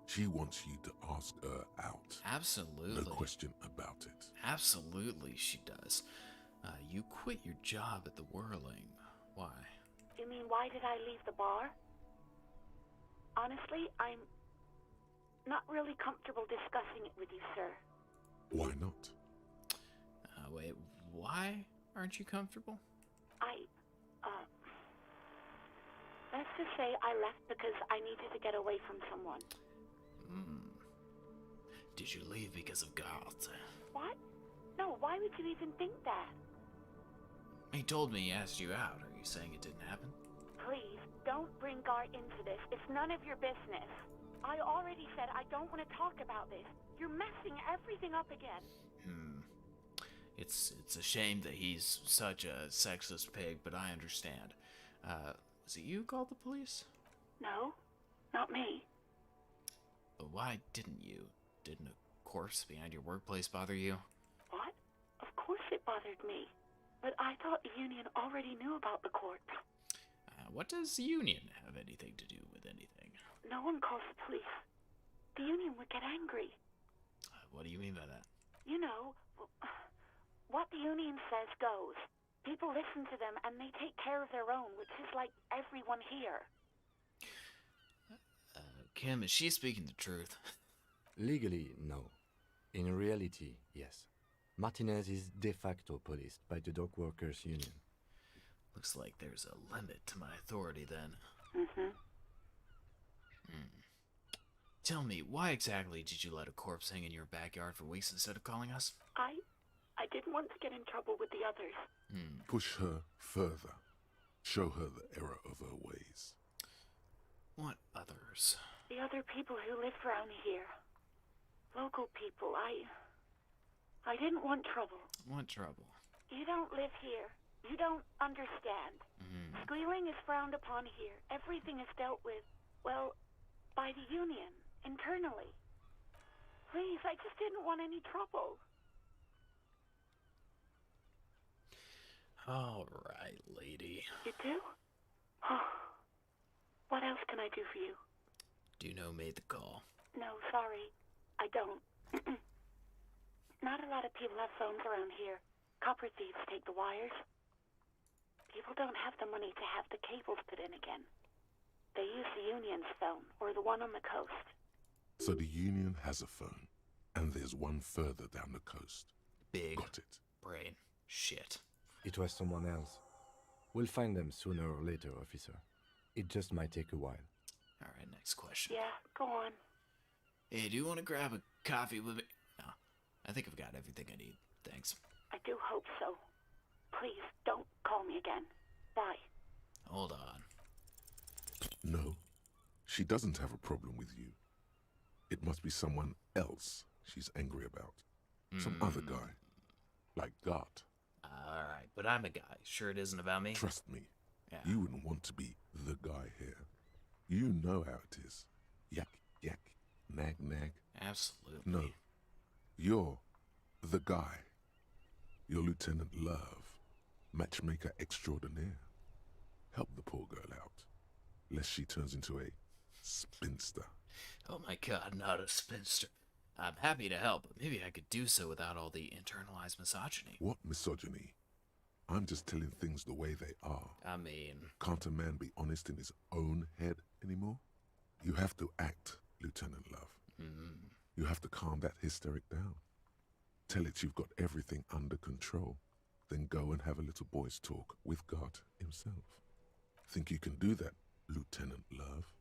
She wants you to ask her out. Absolutely. No question about it. Absolutely, she does. You quit your job at the Whirling. Why? You mean, why did I leave the bar? Honestly, I'm not really comfortable discussing it with you, sir. Why not? Wait, why aren't you comfortable? Let's just say I left because I needed to get away from someone. Did you leave because of God? What? No, why would you even think that? He told me he asked you out. Are you saying it didn't happen? Please, don't bring Gart into this. It's none of your business. I already said I don't want to talk about this. You're messing everything up again. It's a shame that he's such a sexist pig, but I understand. Was it you who called the police? No, not me. But why didn't you? Didn't a corpse behind your workplace bother you? What? Of course it bothered me. But I thought the union already knew about the corpse. What does the union have anything to do with anything? No one calls the police. The union would get angry. What do you mean by that? You know, what the union says goes. People listen to them and they take care of their own, which is like everyone here. Kim, is she speaking the truth? Legally, no. In reality, yes. Martinez is de facto policed by the dock workers union. Looks like there's a limit to my authority then. Tell me, why exactly did you let a corpse hang in your backyard for weeks instead of calling us? I didn't want to get in trouble with the others. Push her further. Show her the error of her ways. What others? The other people who live around here. Local people. I didn't want trouble. What trouble? You don't live here. You don't understand. Squealing is frowned upon here. Everything is dealt with, well, by the union, internally. Please, I just didn't want any trouble. All right, lady. You do? What else can I do for you? Do you know who made the call? No, sorry. I don't. Not a lot of people have phones around here. Copper thieves take the wires. People don't have the money to have the cables put in again. They use the union's phone, or the one on the coast. So the union has a phone, and there's one further down the coast. Big Got it. brain shit. It was someone else. We'll find them sooner or later, officer. It just might take a while. All right, next question. Yeah, go on. Hey, do you want to grab a coffee with me? No, I think I've got everything I need. Thanks. I do hope so. Please, don't call me again. Bye. Hold on. No, she doesn't have a problem with you. It must be someone else she's angry about. Some other guy. Like Gart. Alright, but I'm a guy. Sure it isn't about me? Trust me. Yeah. You wouldn't want to be the guy here. You know how it is. Yak, yak, nag, nag. Absolutely. No. You're the guy. You're Lieutenant Love, matchmaker extraordinaire. Help the poor girl out, lest she turns into a spinster. Oh my god, not a spinster. I'm happy to help, but maybe I could do so without all the internalized misogyny. What misogyny? I'm just telling things the way they are. I mean... Can't a man be honest in his own head anymore? You have to act, Lieutenant Love. You have to calm that hysteric down. Tell it you've got everything under control. Then go and have a little boy's talk with God himself. Think you can do that, Lieutenant Love?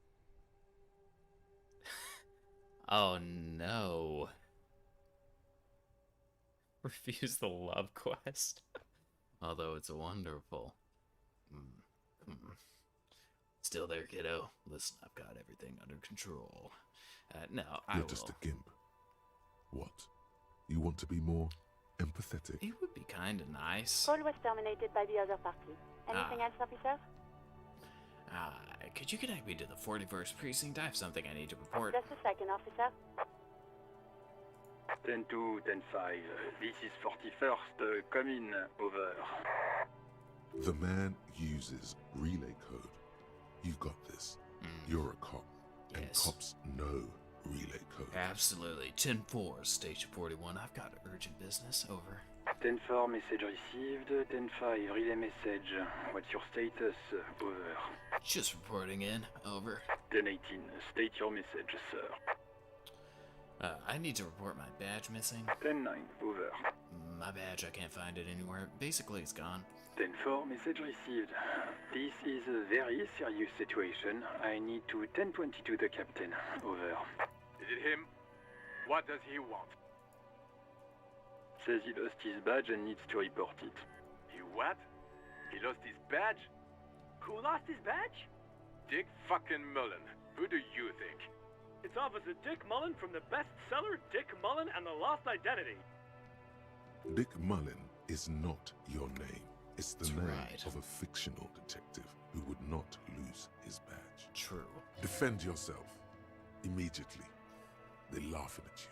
Oh no. Refuse the love quest. Although it's wonderful. Still there, kiddo. Listen, I've got everything under control. No, I You're will. just a gimp. What? You want to be more empathetic? It would be kind of nice. Call was terminated by the other party. Anything else, officer? Could you connect me to the 41st precinct? I have something I need to report. Just a second, officer. 10-2, 10-5. This is 41st. Come in. Over. The man uses relay code. You've got this. You're a cop. And Yes. cops know relay code. Absolutely. 10-4, Station 41. I've got urgent business. Over. 10-4, message received. 10-5, relay message. What's your status? Over. Just reporting in. Over. 10-18, state your message, sir. I need to report my badge missing. 10-9, over. My badge, I can't find it anywhere. Basically, it's gone. 10-4, message received. This is a very serious situation. I need to 10-22 the captain. Over. Is it him? What does he want? Says he lost his badge and needs to report it. He what? He lost his badge? Who lost his badge? Dick fucking Mullen. Who do you think? It's Officer Dick Mullen from the bestseller Dick Mullen and the Lost Identity. Dick Mullen is not your name. It's the That's name right. of a fictional detective who would not lose his badge. True. Defend yourself. Immediately. They're laughing at you.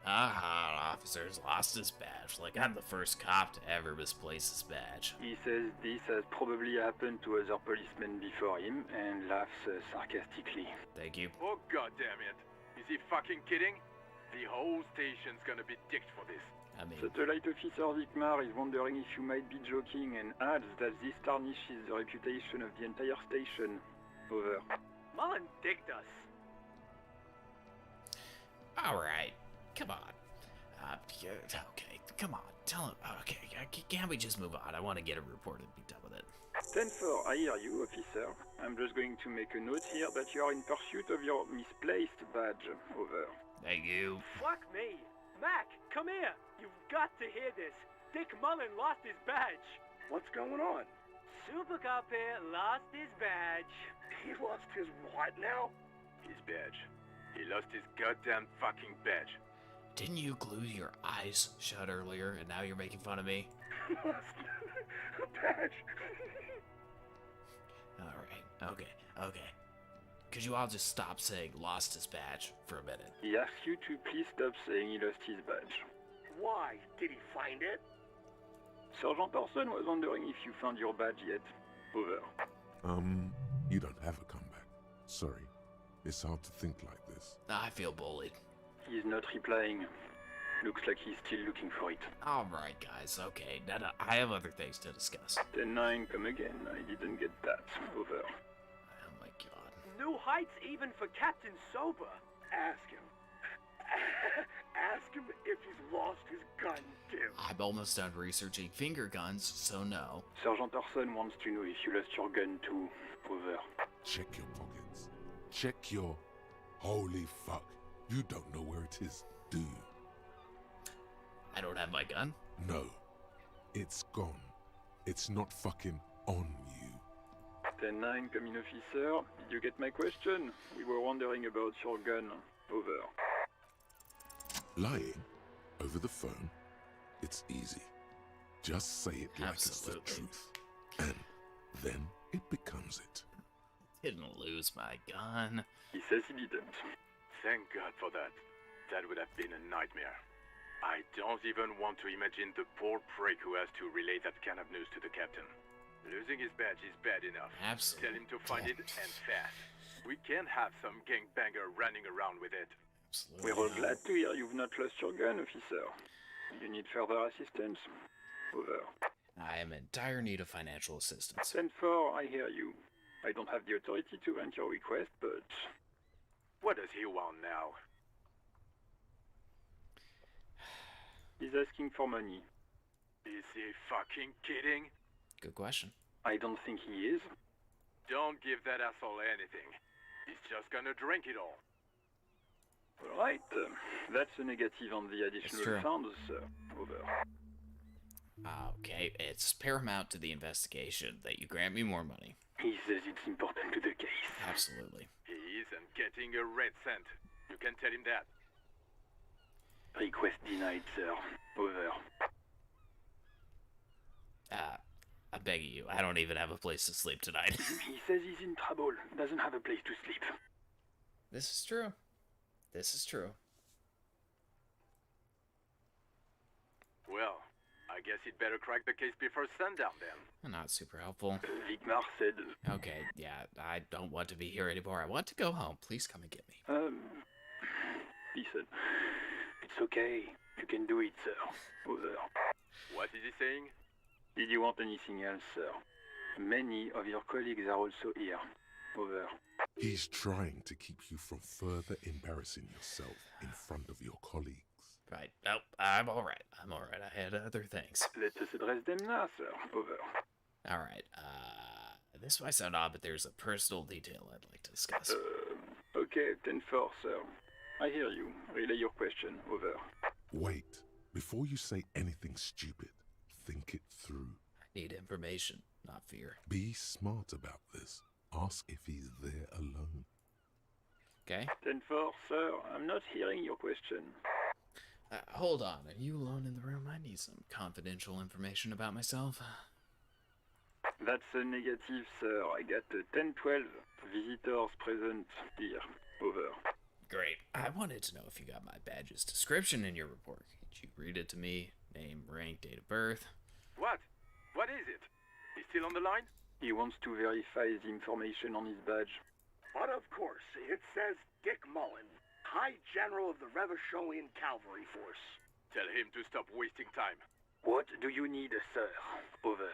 Officer's lost his badge. Like I'm the first cop to ever misplace his badge. He says this has probably happened to other policemen before him and laughs sarcastically. Thank you. Oh goddamn it. Is he fucking kidding? The whole station's gonna be dicked for this. I mean, Satellite Officer Vikmar is wondering if you might be joking and adds that this tarnishes the reputation of the entire station. Over. Mullen dicked us. alright. Come on. Okay, come on. Tell him. Okay, can't we just move on? I want to get it reported and be done with it. 10-4, I hear you, officer. I'm just going to make a note here that you are in pursuit of your misplaced badge. Over. Thank you. Fuck me. Mac, come here. You've got to hear this. Dick Mullen lost his badge. What's going on? Super Cop here lost his badge. He lost his what now? His badge. He lost his goddamn fucking badge. Didn't you glue your eyes shut earlier and now you're making fun of me? Lost a badge. Alright, okay. Could you all just stop saying lost his badge for a minute? He asks you to please stop saying he lost his badge. Why? Did he find it? Sergeant Person was wondering if you found your badge yet. Over. You don't have a comeback. Sorry. It's hard to think like this. I feel bullied. He's not replying. Looks like he's still looking for it. Alright, guys, okay. Now, I have other things to discuss. 10-9, come again. I didn't get that. Over. Oh my god. New heights even for Captain Sober. Ask him. Ask him if he's lost his gun, too. I'm almost done researching finger guns, so no. Sergeant Orson wants to know if you lost your gun too. Over. Check your pockets. Check your... Holy fuck. You don't know where it is, do you? I don't have my gun? No. It's gone. It's not fucking on you. 10-9, come in, officer. Did you get my question? We were wondering about your gun. Over. Lying over the phone, it's easy. Just say it like Absolutely. it's the truth. And then it becomes it. Didn't lose my gun. He says he didn't. Thank God for that. That would have been a nightmare. I don't even want to imagine the poor prick who has to relay that kind of news to the captain. Losing his badge is bad enough. Absolutely. Tell him to find it and fast. We can't have some gangbanger running around with it. Absolutely. We're all glad to hear you've not lost your gun, officer. You need further assistance. Over. I am in dire need of financial assistance. 10-4, I hear you. I don't have the authority to grant your request, but... What does he want now? He's asking for money. Is he fucking kidding? Good question. I don't think he is. Don't give that asshole anything. He's just gonna drink it all. Alright, that's a negative on the additional true. funds, sir. Over. Okay, it's paramount to the investigation that you grant me more money. He says it's important to the case. Absolutely. He isn't getting a red cent. You can tell him that. Request denied, sir. Over. I beg of you, I don't even have a place to sleep tonight. He says he's in trouble. Doesn't have a place to sleep. This is true. This is true. Well, I guess he'd better crack the case before sundown then. Not super helpful. Vigmar said... Okay, yeah, I don't want to be here anymore. I want to go home. Please come and get me. Listen. It's okay. You can do it, sir. Over. What is he saying? Did you want anything else, sir? Many of your colleagues are also here. Over. He's trying to keep you from further embarrassing yourself in front of your colleagues. Right. Nope, I'm alright. I'm alright. I had other things. Let us address them now, sir. Over. Alright, this might sound odd, but there's a personal detail I'd like to discuss. Okay, 10-4, sir. I hear you. Relay your question. Over. Wait. Before you say anything stupid, think it through. I need information, not fear. Be smart about this. Ask if he's there alone. Okay? 10-4, sir. I'm not hearing your question. Hold on. Are you alone in the room? I need some confidential information about myself. That's a negative, sir. I got 10-12 visitors present here. Over. Great. I wanted to know if you got my badge's description in your report. Could you read it to me? Name, rank, date of birth. What? What is it? He's still on the line? He wants to verify the information on his badge. But of course, it says Dick Mullen, High General of the Revacholian Cavalry Force. Tell him to stop wasting time. What do you need, sir? Over.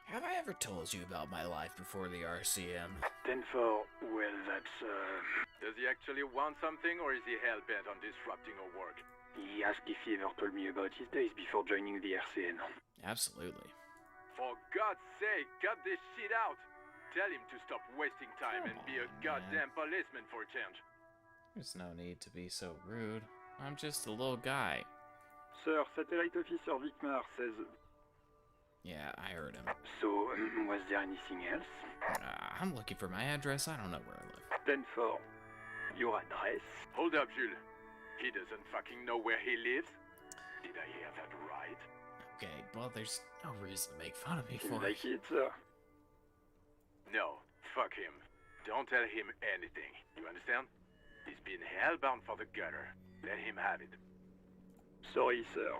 Have I ever told you about my life before the RCM? 10-4, well, that's, Does he actually want something, or is he hell-bent on disrupting our work? He asked if he ever told me about his days before joining the RCN. Absolutely. For God's sake, cut this shit out! Tell him to stop wasting time and be a goddamn policeman for a change. There's no need to be so rude. I'm just a little guy. Sir, Satellite Officer Vigmar says... Yeah, I heard him. So, was there anything else? I'm looking for my address. I don't know where I live. 10-4. Your address? Hold up, Jules. He doesn't fucking know where he lives? Did I hear that right? Okay, well, there's no reason to make fun of me for like it, sir. No, fuck him. Don't tell him anything. You understand? He's been hellbound for the gutter. Let him have it. Sorry, sir.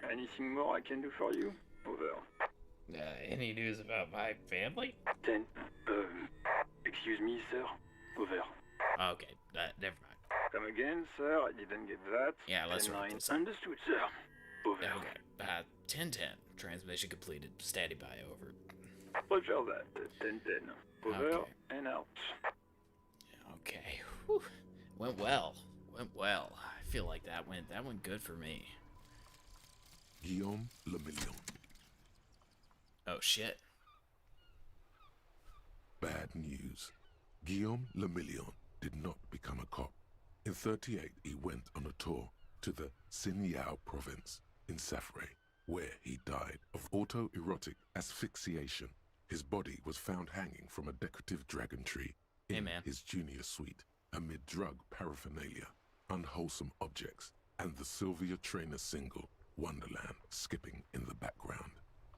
Anything more I can do for you? Over. Any news about my family? 10. Excuse me, sir. Over. Okay, never mind. Come again, sir. I didn't get that. Yeah, let's wrap this up. Understood, sir. Over. Okay. 10-10. Transmission completed. Standing by. Over. Roger that. 10-10. Over Okay. and out. Okay. Whew. Went well. I feel like that went good for me. Guillaume Le Million. Oh shit. Bad news. Guillaume Le Million did not become a cop. In 38, he went on a tour to the Sinyao province in Safre, where he died of autoerotic asphyxiation. His body was found hanging from a decorative dragon tree in his junior suite, amid drug paraphernalia, unwholesome objects, and the Sylvia Trainer single, Wonderland, skipping in the background.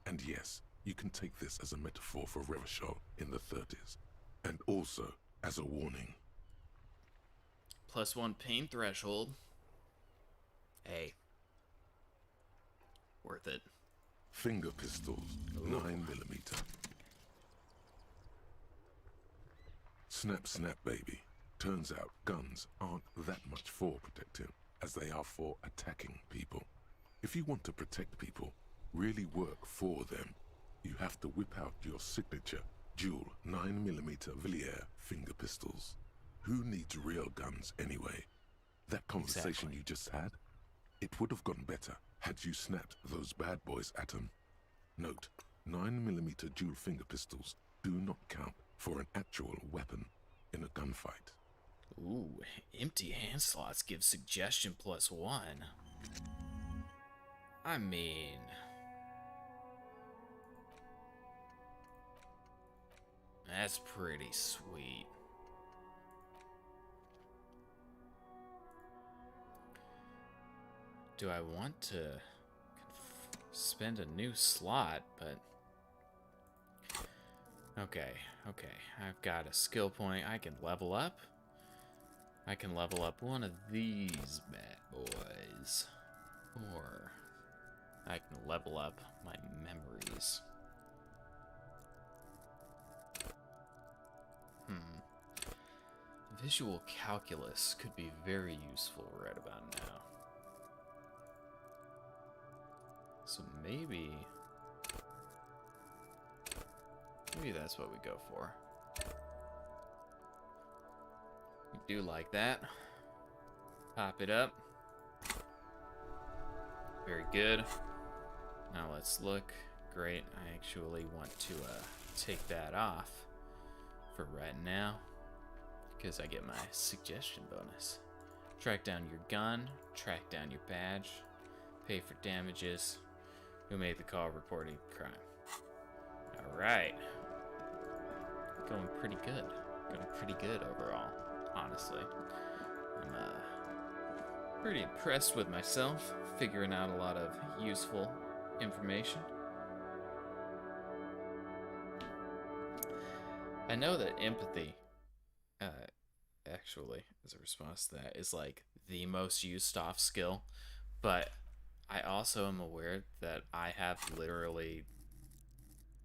And yes, you can take this as a metaphor for Revachol in the 30s, and also as a warning. +1 pain threshold. Hey. Worth it. Finger pistols, 9mm. Snap, snap, baby. Turns out guns aren't that much for protecting as they are for attacking people. If you want to protect people, really work for them, you have to whip out your signature dual 9mm Villiers finger pistols. Who needs real guns anyway? That conversation you just had, it would have gone better had you snapped those bad boys at him. Note, 9mm dual finger pistols do not count for an actual weapon in a gunfight. Ooh, empty hand slots give suggestion +1. I mean... that's pretty sweet. Do I want to spend a new slot, but... Okay. I've got a skill point. I can level up. I can level up one of these bad boys. Or I can level up my memories. Visual calculus could be very useful right about now. So maybe that's what we go for. We do like that. Pop it up. Very good. Now let's look. Great. I actually want to take that off for right now, because I get my suggestion bonus. Track down your gun, track down your badge, pay for damages. Who made the call reporting crime? Alright. Going pretty good. Going pretty good overall, honestly. I'm pretty impressed with myself, figuring out a lot of useful information. I know that empathy, actually, as a response to that, is like the most used off skill, but I also am aware that I have literally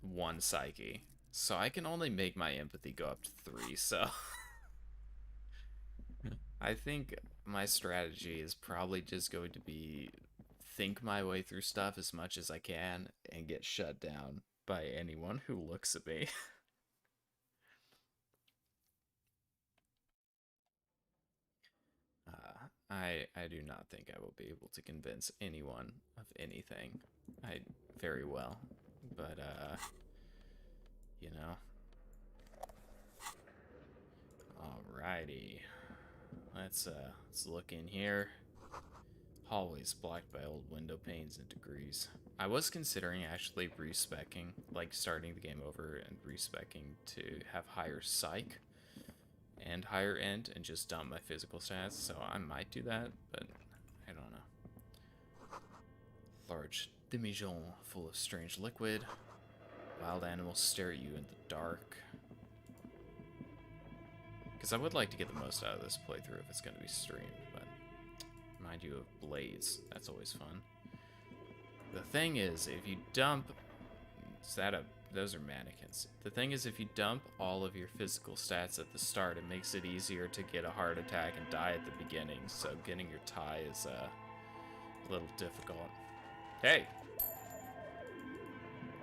1 psyche, so I can only make my empathy go up to 3, so I think my strategy is probably just going to be think my way through stuff as much as I can and get shut down by anyone who looks at me. I do not think I will be able to convince anyone of anything. Very well, but you know. Alrighty, let's look in here. Hallways blocked by old window panes and degrees. I was considering actually respecking, like starting the game over and respecking to have higher psych and higher end and just dump my physical stats, so I might do that, but I don't know. Large demijohn full of strange liquid. Wild animals stare at you in the dark. Because I would like to get the most out of this playthrough if it's going to be streamed, but mind you of blades, that's always fun. The thing is, if you dump... those are mannequins. The thing is, if you dump all of your physical stats at the start, it makes it easier to get a heart attack and die at the beginning, so getting your tie is a little difficult. Hey!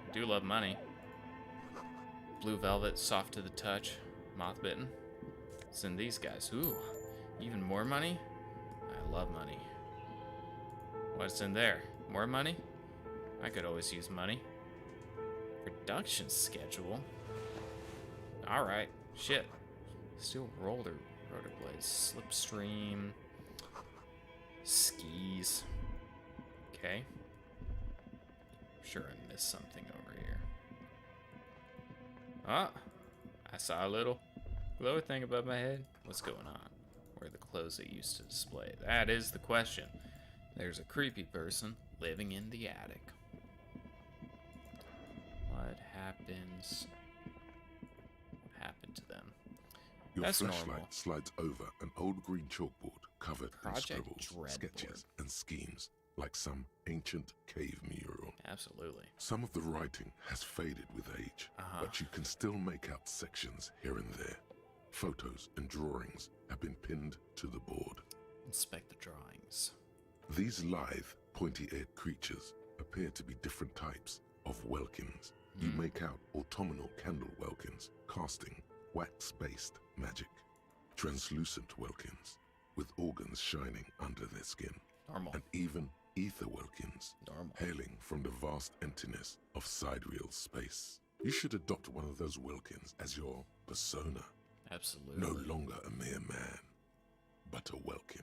I do love money. Blue velvet, soft to the touch, moth bitten. What's in these guys? Ooh, even more money? I love money. What's in there? More money? I could always use money. Production schedule? Alright, shit. Steel rotor blades, slipstream, skis. Okay. Sure I missed something over here. Ah, I saw a little glowy thing above my head. What's going on? Where are the clothes they used to display? That is the question. There's a creepy person living in the attic. What happened to them? Your That's flashlight normal. slides over an old green chalkboard covered Project in scribbles, Dreadboard. sketches, and schemes, like some ancient cave mural. Absolutely. Some of the writing has faded with age, but you can still make out sections here and there. Photos and drawings have been pinned to the board. Inspect the drawings. These lithe, pointy-eared creatures appear to be different types of welkins. You make out autumnal candle welkins, casting wax-based magic. Translucent welkins, with organs shining under their skin. Normal. And even ether welkins, Normal. hailing from the vast emptiness of sidereal space. You should adopt one of those Welkins as your persona. Absolutely. No longer a mere man, but a Welkin.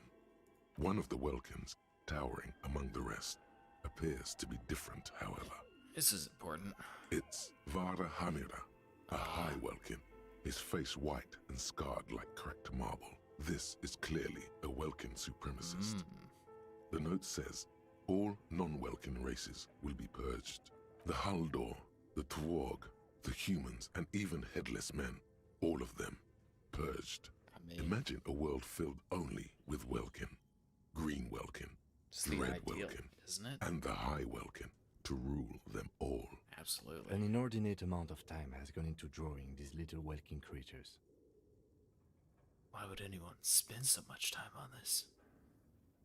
One of the Welkins, towering among the rest, appears to be different, however. This is important. It's Vara Hamira, a high Welkin, his face white and scarred like cracked marble. This is clearly a Welkin supremacist. The note says, all non-Welkin races will be purged. The Haldor, the Twarg, the humans, and even headless men, all of them, purged. Imagine a world filled only with Welkin. Green Welkin, the Red Welkin, isn't it? and the High Welkin, to rule them all. Absolutely. An inordinate amount of time has gone into drawing these little Welkin creatures. Why would anyone spend so much time on this?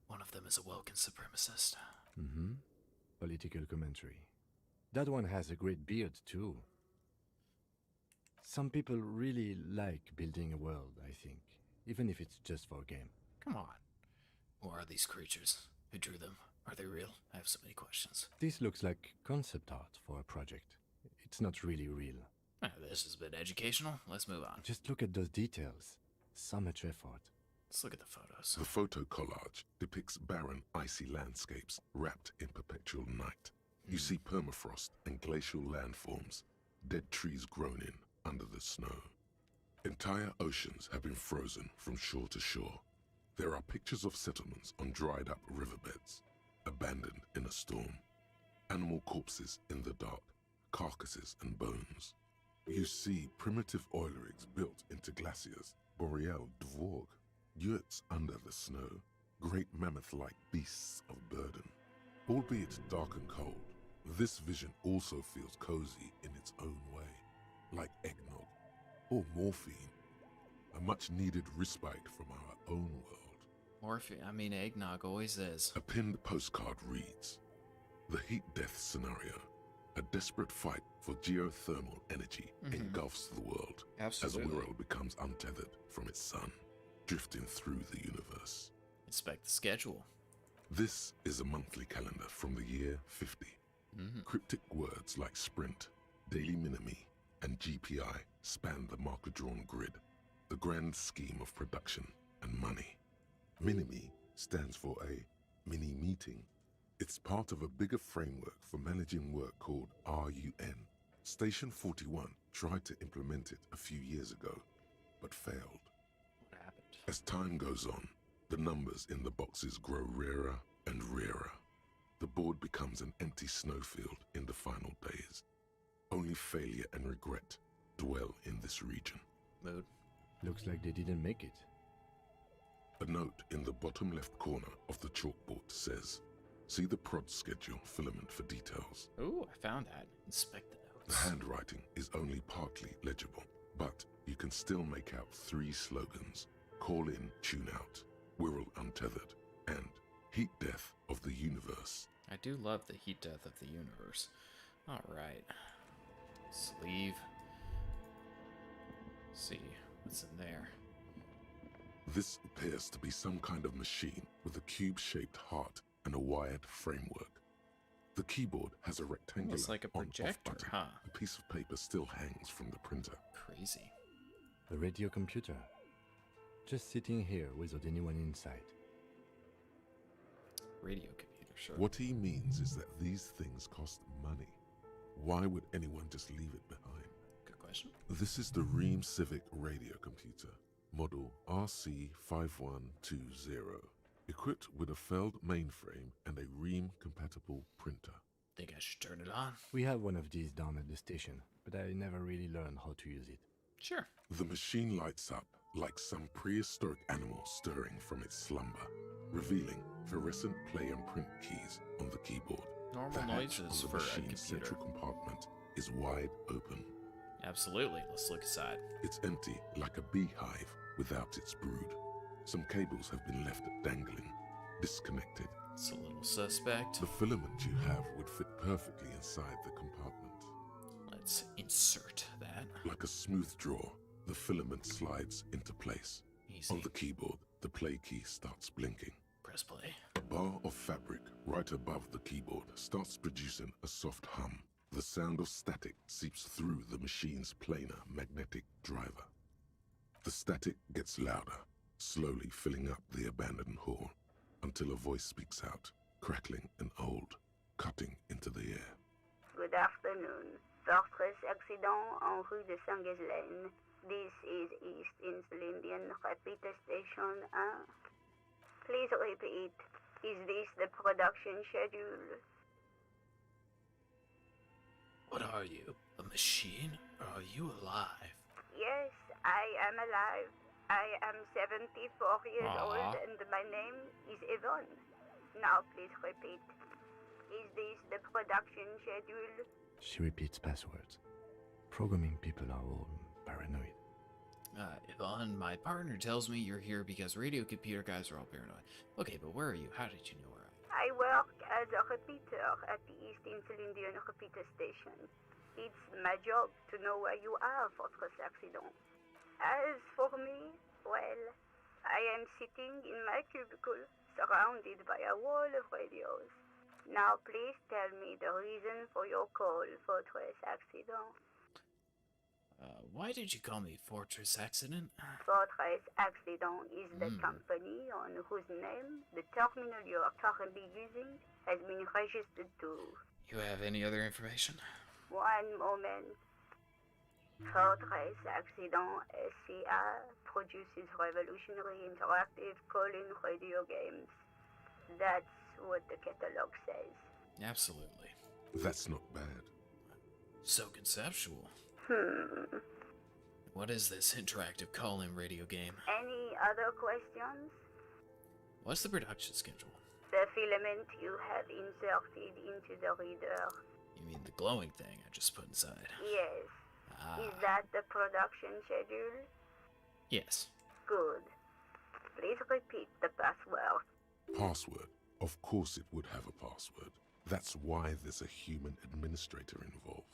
One of them is a Welkin supremacist. Political commentary. That one has a great beard, too. Some people really like building a world, I think, even if it's just for a game. Come on. Who are these creatures? Who drew them? Are they real? I have so many questions. This looks like concept art for a project. It's not really real. This has been educational. Let's move on. Just look at those details. So much effort. Let's look at the photos. The photo collage depicts barren, icy landscapes wrapped in perpetual night. You see permafrost and glacial landforms, dead trees grown in under the snow. Entire oceans have been frozen from shore to shore. There are pictures of settlements on dried-up riverbeds, abandoned in a storm. Animal corpses in the dark, carcasses and bones. You see primitive oil rigs built into glaciers, boreal dvorg, yurts under the snow, great mammoth-like beasts of burden. Albeit dark and cold, this vision also feels cozy in its own way, like eggnog or morphine, a much-needed respite from our own world. Eggnog always is. A pinned postcard reads, "The heat death scenario, a desperate fight for geothermal energy engulfs the world as the world becomes untethered from its sun, drifting through the universe." Inspect the schedule. This is a monthly calendar from the year 50. Cryptic words like sprint, daily minimi, and GPI span the marker-drawn grid, the grand scheme of production and money. Minimi stands for a mini-meeting. It's part of a bigger framework for managing work called RUN. Station 41 tried to implement it a few years ago, but failed. What happened? As time goes on, the numbers in the boxes grow rarer and rarer. The board becomes an empty snowfield in the final days. Only failure and regret dwell in this region. Mood. Looks like they didn't make it. A note in the bottom left corner of the chalkboard says, "See the prod schedule filament for details." Ooh, I found that. Inspect the The notes. handwriting is only partly legible, but you can still make out 3 slogans: "Call in, tune out," "Wirral untethered," and "Heat death of the universe." I do love the heat death of the universe. Alright. Sleeve. Let's see what's in there. This appears to be some kind of machine with a cube-shaped heart and a wired framework. The keyboard has a rectangular Almost like a on-off projector, button. huh? A piece of paper still hangs from the printer. Crazy. A radio computer. Just sitting here without anyone inside. Radio computer, sure. What he means is that these things cost money. Why would anyone just leave it behind? Good question. This is the Ream Civic radio computer, model RC5120, equipped with a Feld mainframe and a Ream-compatible printer. Think I should turn it on? We have one of these down at the station, but I never really learned how to use it. Sure. The machine lights up like some prehistoric animal stirring from its slumber, revealing fluorescent play and print keys on the keyboard. Normal The hatch noises on for the a machine's computer. central compartment is wide open. Absolutely. Let's look inside. It's empty like a beehive without its brood. Some cables have been left dangling, disconnected. It's a little suspect. The filament you have would fit perfectly inside the compartment. Let's insert that. Like a smooth draw, the filament slides into place. Easy. On the keyboard, the play key starts blinking. Press play. A bar of fabric right above the keyboard starts producing a soft hum. The sound of static seeps through the machine's planar magnetic driver. The static gets louder, slowly filling up the abandoned hall, until a voice speaks out, crackling and old, cutting into the air. Good afternoon. Fortress accident en rue de Saint-Ghislaine. This is East Insulindian Repeater Station 1. Please repeat. Is this the production schedule? What are you? A machine? Or are you alive? Yes, I am alive. I am 74 years old and my name is Yvonne. Now please repeat. Is this the production schedule? She repeats passwords. Programming people are all paranoid. Yvonne, my partner tells me you're here because radio computer guys are all paranoid. Okay, but where are you? How did you know where I am? I work as a repeater at the East Insulindian Repeater Station. It's my job to know where you are, Fortress Accident. As for me, well, I am sitting in my cubicle, surrounded by a wall of radios. Now please tell me the reason for your call, Fortress Accident. Why did you call me Fortress Accident? Fortress Accident is the company on whose name the terminal you are currently using has been registered to. You have any other information? One moment. Fortress Accident SCA produces revolutionary interactive call-in radio games. That's what the catalog says. Absolutely. That's not bad. So conceptual. What is this interactive call-in radio game? Any other questions? What's the production schedule? The filament you have inserted into the reader. You mean the glowing thing I just put inside? Yes. Is that the production schedule? Yes. Good. Please repeat the password. Password? Of course it would have a password. That's why there's a human administrator involved.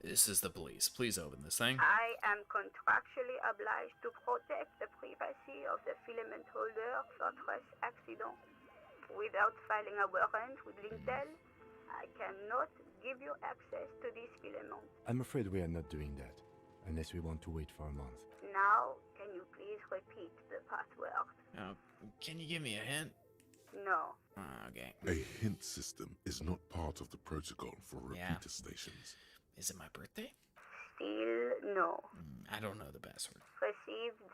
This is the police. Please open this thing. I am contractually obliged to protect the privacy of the filament holder, Fortress Accident. Without filing a warrant with Lintel, I cannot give you access to this filament. I'm afraid we are not doing that, unless we want to wait for a month. Now, can you please repeat the password? Can you give me a hint? No. Okay. A hint system is not part of the protocol for repeater stations. Is it my birthday? Still no. I don't know the password. Received.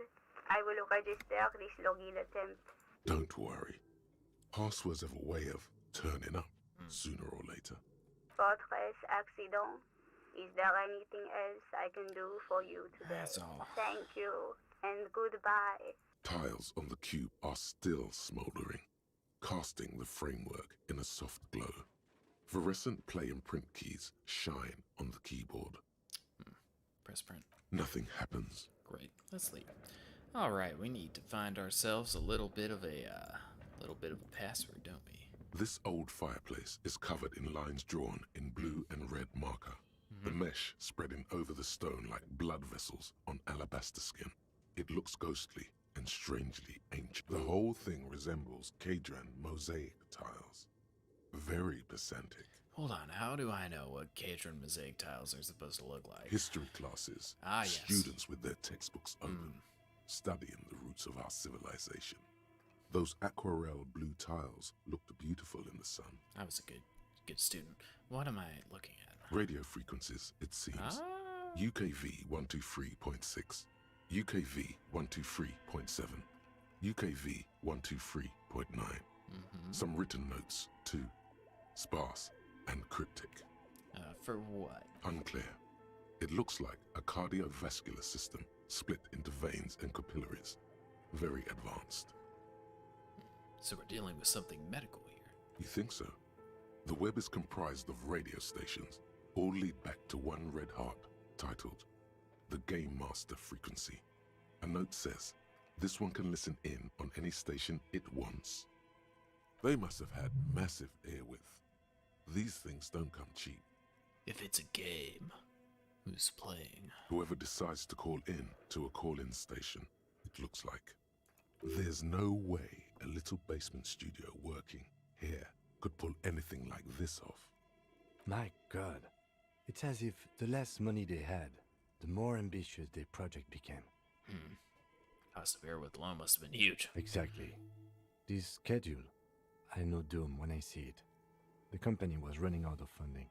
I will register this login attempt. Don't worry. Passwords have a way of turning up sooner or later. Fortress Accident. Is there anything else I can do for you today? That's all. Thank you, and goodbye. Tiles on the cube are still smoldering, casting the framework in a soft glow. Fluorescent play and print keys shine on the keyboard. Press print. Nothing happens. Great. Let's leave. All right, we need to find ourselves a little bit of a password, don't we? This old fireplace is covered in lines drawn in blue and red marker. The mesh spreading over the stone like blood vessels on alabaster skin. It looks ghostly and strangely ancient. The whole thing resembles Cadran mosaic tiles. Very pedantic. Hold on, how do I know what Cadran mosaic tiles are supposed to look like? History classes. Yes. Students with their textbooks open, studying the roots of our civilization. Those aquarelle blue tiles looked beautiful in the sun. I was a good student. What am I looking at? Radio frequencies, it seems. UKV 123.6, UKV 123.7, UKV 123.9. Some written notes, too. Sparse and cryptic. For what? Unclear. It looks like a cardiovascular system split into veins and capillaries. Very advanced. So we're dealing with something medical here. You think so? The web is comprised of radio stations, all lead back to one red heart, titled the Game Master Frequency. A note says, this one can listen in on any station it wants. They must have had massive airwidth. These things don't come cheap. If it's a game, who's playing? Whoever decides to call in to a call-in station, it looks like. There's no way a little basement studio working here could pull anything like this off. My God, It's as if the less money they had, the more ambitious their project became. Cost of air with loan must have been huge. Exactly. This schedule, I know doom when I see it. The company was running out of funding.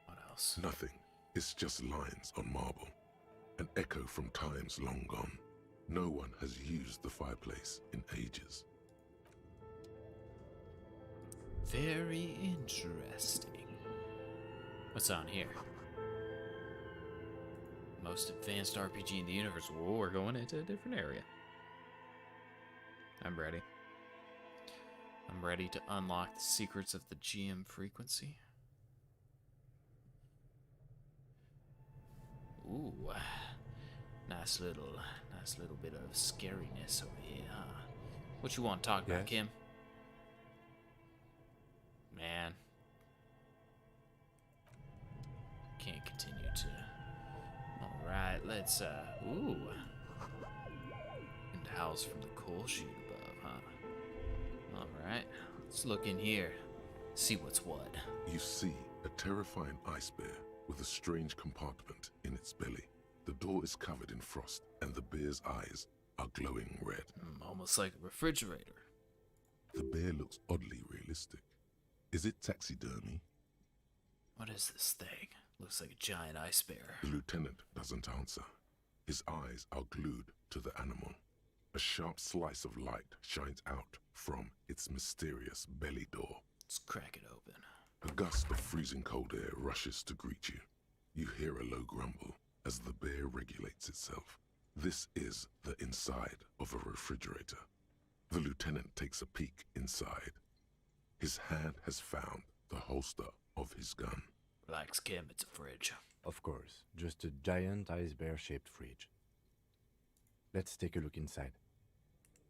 What else? Nothing. It's just lines on marble. An echo from times long gone. No one has used the fireplace in ages. Very interesting. What's on here? Most advanced RPG in the universe. Whoa, we're going into a different area. I'm ready. I'm ready to unlock the secrets of the GM frequency. Ooh, nice little bit of scariness over here, huh? What you want to talk about, Kim? Man, can't continue to. All right, let's ooh, and house from the coal chute above, huh? All right, let's look in here, see what's what. You see a terrifying ice bear with a strange compartment in its belly. The door is covered in frost, and the bear's eyes are glowing red. Almost like a refrigerator. The bear looks oddly realistic. Is it taxidermy? What is this thing? Looks like a giant ice bear. The lieutenant doesn't answer. His eyes are glued to the animal. A sharp slice of light shines out from its mysterious belly door. Let's crack it open. A gust of freezing cold air rushes to greet you. You hear a low grumble as the bear regulates itself. This is the inside of a refrigerator. The lieutenant takes a peek inside. His hand has found the holster of his gun. Relax, Kim, it's a fridge. Of course, just a giant ice bear-shaped fridge. Let's take a look inside.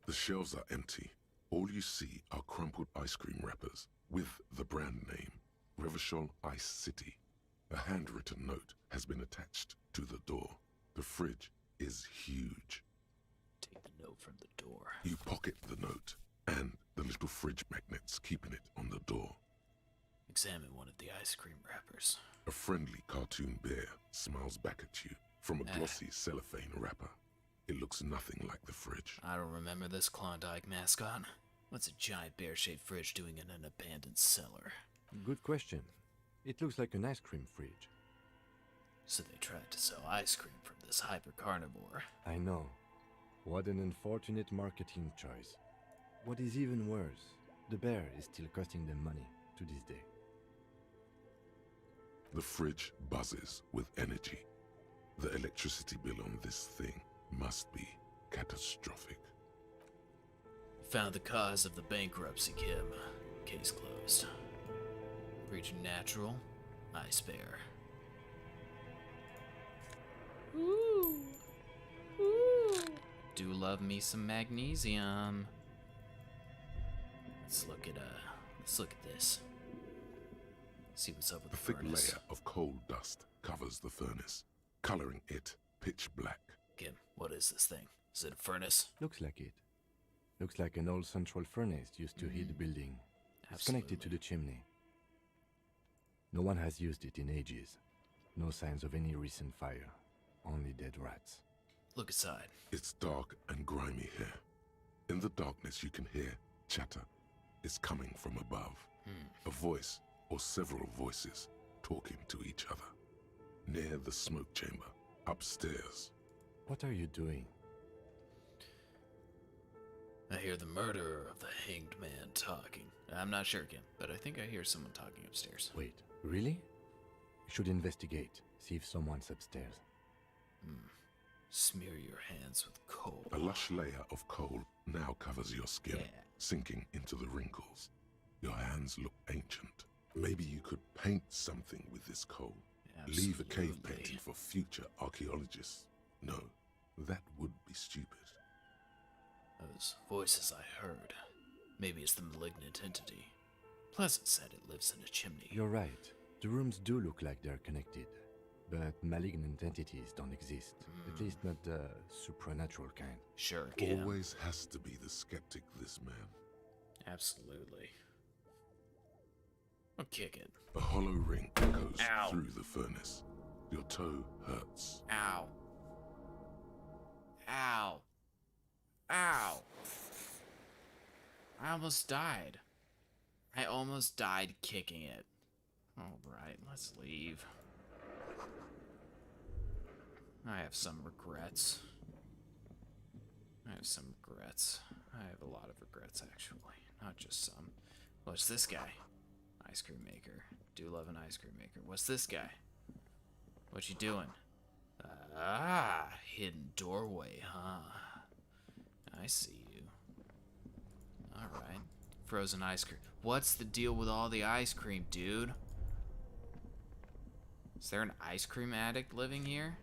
The shelves are empty. All you see are crumpled ice cream wrappers with the brand name, Revachol Ice City. A handwritten note has been attached to the door. The fridge is huge. Take the note from the door. You pocket the note and the little fridge magnets keeping it on the door. Examine one of the ice cream wrappers. A friendly cartoon bear smiles back at you from a glossy cellophane wrapper. It looks nothing like the fridge. I don't remember this Klondike mascot. What's a giant bear-shaped fridge doing in an abandoned cellar? Good question. It looks like an ice cream fridge. So they tried to sell ice cream from this hyper-carnivore. I know. What an unfortunate marketing choice. What is even worse, the bear is still costing them money to this day. The fridge buzzes with energy. The electricity bill on this thing must be catastrophic. Found the cause of the bankruptcy, Kim. Case closed. Preternatural ice bear. Ooh. Ooh. Do love me some magnesium. Let's look at this. See what's up with A the thick furnace. layer of coal dust covers the furnace, coloring it pitch black. Kim, what is this thing? Is it a furnace? Looks like it. Looks like an old central furnace used to heat the building. It's connected to the chimney. No one has used it in ages. No signs of any recent fire. Only dead rats. Look inside. It's dark and grimy here. In the darkness you can hear chatter. It's coming from above. A voice or several voices talking to each other. Near the smoke chamber, upstairs. What are you doing? I hear the murderer of the hanged man talking. I'm not sure, Kim, but I think I hear someone talking upstairs. Wait, really? You should investigate. See if someone's upstairs. Smear your hands with coal. A lush layer of coal now covers your skin, sinking into the wrinkles. Your hands look ancient. Maybe you could paint something with this coal. Leave a cave painting for future archaeologists. No, that would be stupid. Those voices I heard. Maybe it's the malignant entity. Pleasant said it lives in a chimney. You're right. The rooms do look like they're connected. But malignant entities don't exist. At least not the supernatural kind. Sure, Kim. Always has to be the skeptic, this man. Absolutely. kick it. A hollow ring echoes Ow. through the furnace. Your toe hurts. Ow. Ow. Ow. I almost died. I almost died kicking it. Alright, let's leave. I have some regrets. I have a lot of regrets, actually. Not just some. What's this guy? Ice cream maker. Do love an ice cream maker. What's this guy? What you doing? Ah, hidden doorway, huh? I see you. Alright. Frozen ice cream. What's the deal with all the ice cream, dude? Is there an ice cream addict living here?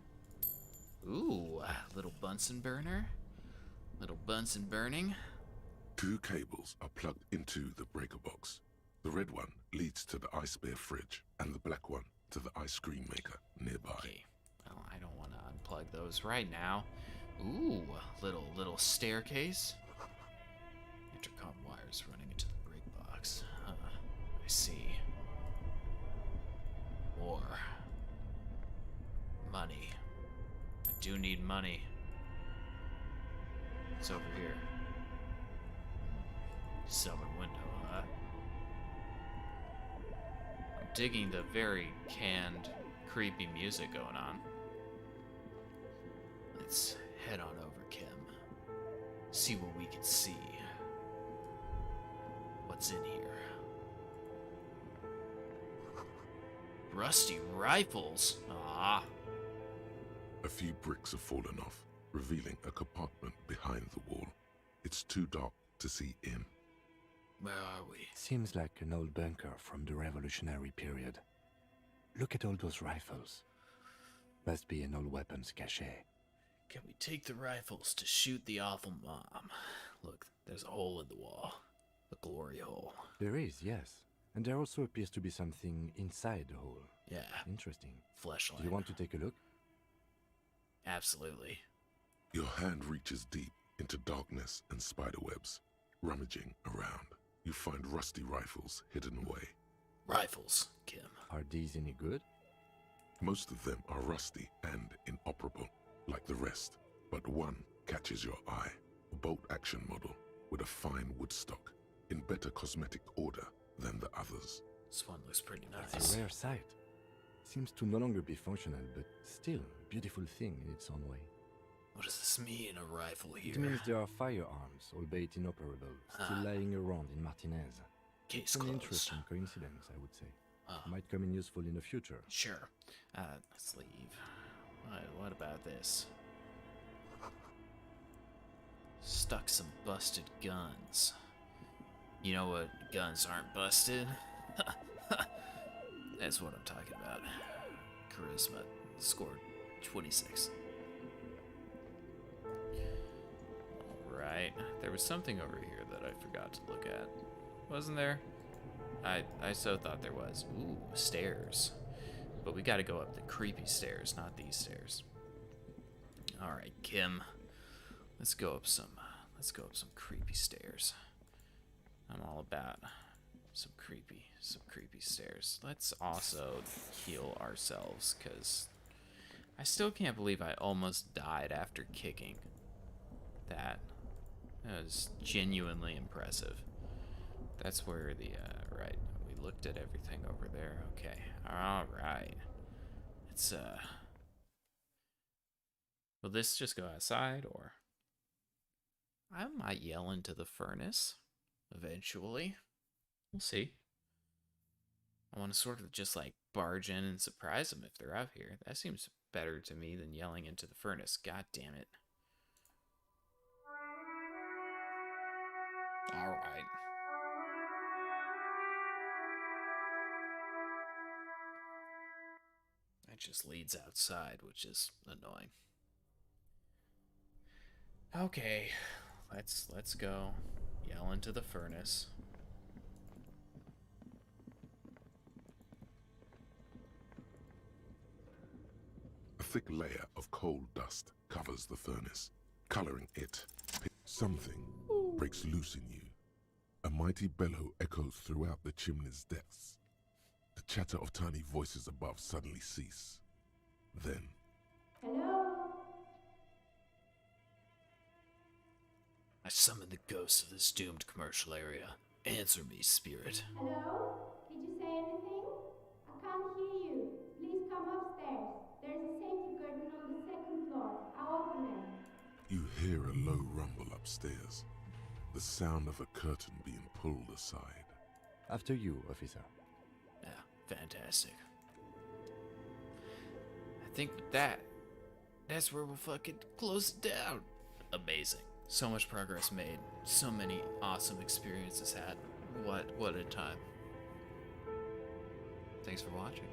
Ooh, little Bunsen burner. Little Bunsen burning. 2 cables are plugged into the breaker box. The red one leads to the ice bear fridge, and the black one to the ice cream maker nearby. Okay, well, I don't want to unplug those right now. Ooh, little staircase. Intercom wires running into the break box. Huh, I see. More. Money. I do need money. It's over here. Summer window, huh? I'm digging the very canned, creepy music going on. Let's head on over, Kim. See what we can see. What's in here? Rusty rifles. Ah. A few bricks have fallen off, revealing a compartment behind the wall. It's too dark to see in. Where are we? Seems like an old bunker from the Revolutionary period. Look at all those rifles. Must be an old weapons cache. Can we take the rifles to shoot the awful mom? Look, there's a hole in the wall. A glory hole. There is, yes. And there also appears to be something inside the hole. Yeah. Interesting. Fleshlight. Do you want to take a look? Absolutely. Your hand reaches deep into darkness and spiderwebs. Rummaging around, you find rusty rifles hidden away. Rifles, Kim. Are these any good? Most of them are rusty and inoperable, like the rest, but one catches your eye. A bolt-action model with a fine wood stock, in better cosmetic order than the others. This one looks pretty nice. It's a rare sight. Seems to no longer be functional, but still a beautiful thing in its own way. What does this mean, a rifle here? It means there are firearms, albeit inoperable, still lying around in Martinez. Case An closed. interesting coincidence, I would say. Might come in useful in the future. Sure. Let's leave. What about this? Stuck some busted guns. You know what guns aren't busted? That's what I'm talking about. Charisma scored 26. Alright. There was something over here that I forgot to look at. Wasn't there? I so thought there was. Ooh, stairs. But we gotta go up the creepy stairs, not these stairs. Alright, Kim. Let's go up some creepy stairs. I'm all about some creepy stairs. Let's also heal ourselves, because I still can't believe I almost died after kicking that. That was genuinely impressive. That's where the, right, we looked at everything over there. Okay, alright. It's, will this just go outside, or? I might yell into the furnace, eventually. We'll see. I want to sort of just, like, barge in and surprise them if they're out here. That seems better to me than yelling into the furnace. God damn it. Alright. That just leads outside, which is annoying. Okay, let's go. Yell into the furnace. A thick layer of coal dust covers the furnace, coloring it. Something breaks loose in you. A mighty bellow echoes throughout the chimney's depths. chatter of tiny voices above suddenly cease. Then, Hello? I summon the ghosts of this doomed commercial area. Answer me, spirit. Hello? Did you say anything? I can't hear you. Please come upstairs. There's a safety curtain on the second floor. I'll open it. you hear a low rumble upstairs, the sound of a curtain being pulled aside. After you, officer. Yeah, fantastic. I think with that, that's where we'll fucking close it down. Amazing. So much progress made. So many awesome experiences had. What a time. Thanks for watching.